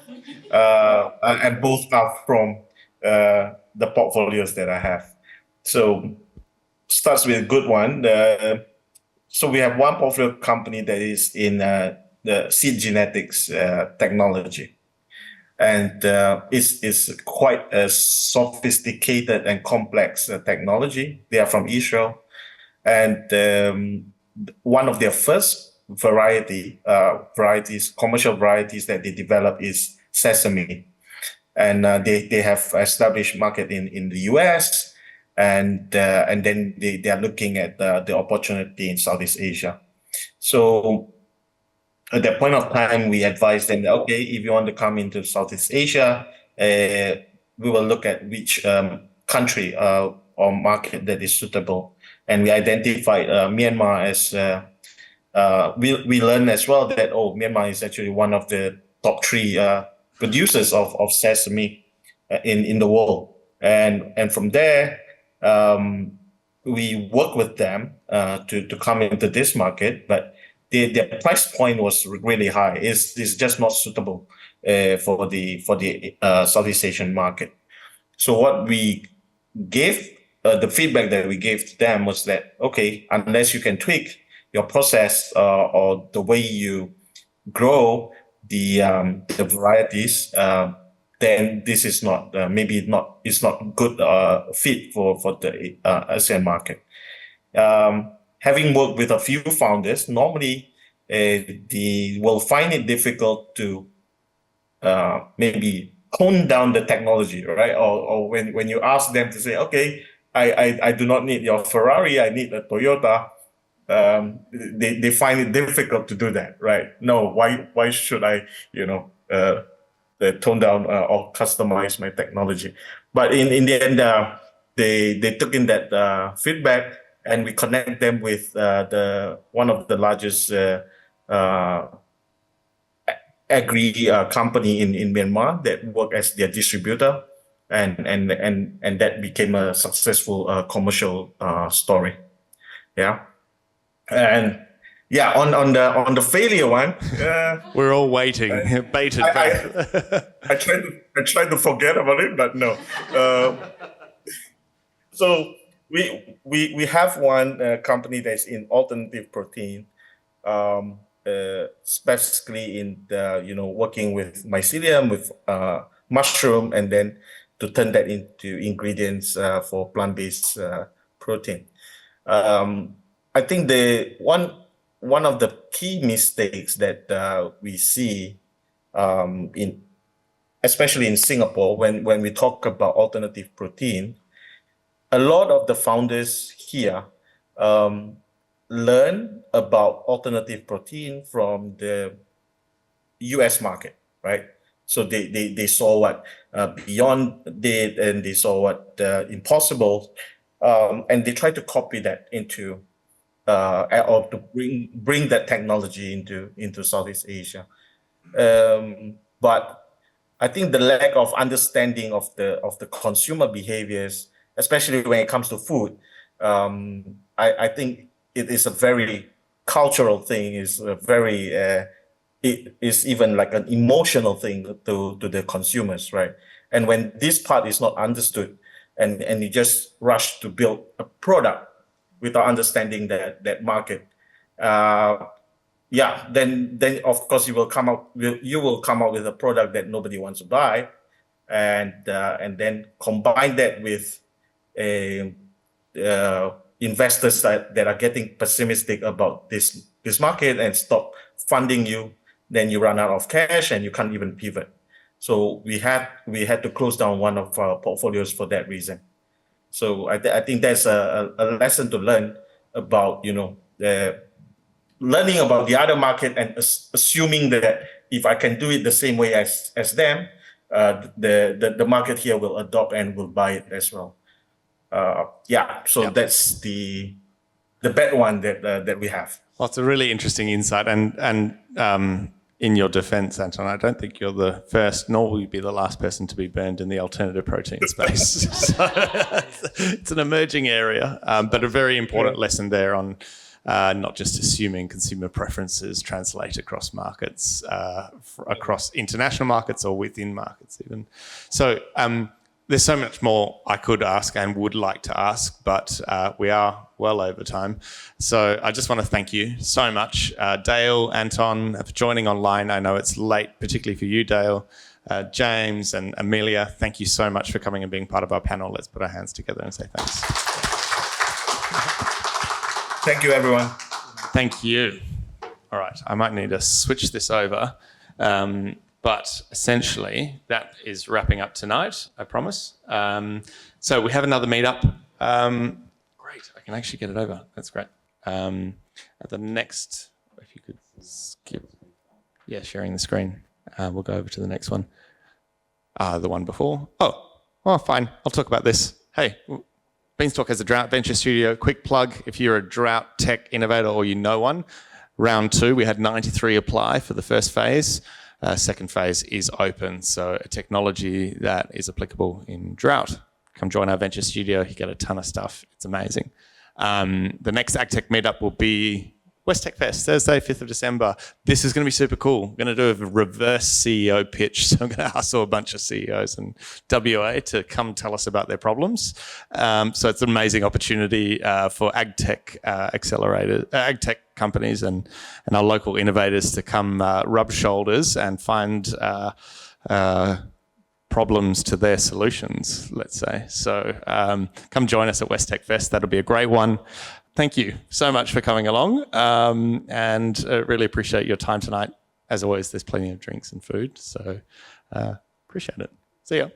And both are from the portfolios that I have. So starts with a good one. So we have one portfolio company that is in the seed genetics technology. And it's quite a sophisticated and complex technology. They are from Israel. And one of their first commercial varieties that they develop is sesame. And they have established market in the US. And then they are looking at the opportunity in Southeast Asia. So at that point of time, we advised them, okay, if you want to come into Southeast Asia, we will look at which country or market that is suitable. And we identified Myanmar as, we learned as well that, Myanmar is actually one of the top 3 producers of sesame in the world. And from there, we work with them to come into this market, but their price point was really high. It's just not suitable for the Southeast Asian market. So what we gave, the feedback that we gave to them was that, okay, unless you can tweak your process or the way you grow the varieties, then this is not it's not good fit for the ASEAN market. Having worked with a few founders, normally they will find it difficult to maybe tone down the technology, right? Or when you ask them to say, okay, I do not need your Ferrari, I need a Toyota. They find it difficult to do that, right? No, why should I, tone down or customize my technology? But in the end, they took in that feedback, and we connect them with one of the largest agri company in Myanmar that work as their distributor, and that became a successful commercial story. Yeah, and yeah, on the failure one, we're all waiting, bated breath. I tried to forget about it, but no. So we have one company that's in alternative protein, specifically in the working with mycelium, with mushroom, and then to turn that into ingredients for plant-based protein. I think one of the key mistakes that we see especially in Singapore when we talk about alternative protein, a lot of the founders here learn about alternative protein from the US market, right? So they saw what Beyond did, and they saw what Impossible, and they tried to copy that into or to bring that technology into Southeast Asia. But I think the lack of understanding of the consumer behaviors, especially when it comes to food, I think it is a very cultural thing. It's a very it is even like an emotional thing to the consumers, right? And when this part is not understood, and you just rush to build a product without understanding that market, then of course you will come out with a product that nobody wants to buy, and then combine that with investors that are getting pessimistic about this market and stop funding you. Then you run out of cash and you can't even pivot. So we had to close down one of our portfolios for that reason. So I think that's a lesson to learn about, learning about the other market and assuming that if I can do it the same way as them, the market here will adopt and will buy it as well. So that's the bad one that we have. Well, it's a really interesting insight, and in your defense, Anton, I don't think you're the first, nor will you be the last person to be burned in the alternative protein space. So it's an emerging area, but a very important lesson there on not just assuming consumer preferences translate across markets, across international markets or within markets even. So there's so much more I could ask and would like to ask, but we are well over time. So I just want to thank you so much, Dale, Anton, for joining online. I know it's late, particularly for you, Dale. James and Amelia, thank you so much for coming and being part of our panel. Let's put our hands together and say thanks. Thank you, everyone. Thank you. All right, I might need to switch this over. But essentially, that is wrapping up tonight, I promise. So we have another meetup. Great, I can actually get it over. That's great. At the next, if you could skip. Yeah, sharing the screen. We'll go over to the next one. The one before. Oh, well, fine. I'll talk about this. Hey, Beanstalk has a drought venture studio. Quick plug, if you're a drought tech innovator or you know one, round 2, we had 93 apply for the first phase. Second phase is open, so a technology that is applicable in drought. Come join our venture studio. You get a ton of stuff. It's amazing. The next Agtech meetup will be West Tech Fest, Thursday, 5th of December. This is going to be super cool. We're going to do a reverse CEO pitch. So I'm going to hustle a bunch of CEOs in WA to come tell us about their problems. So it's an amazing opportunity for Agtech Agtech companies and our local innovators to come rub shoulders and find problems to their solutions, let's say. So come join us at West Tech Fest. That'll be a great one. Thank you so much for coming along and really appreciate your time tonight. As always, there's plenty of drinks and food, so appreciate it. See ya.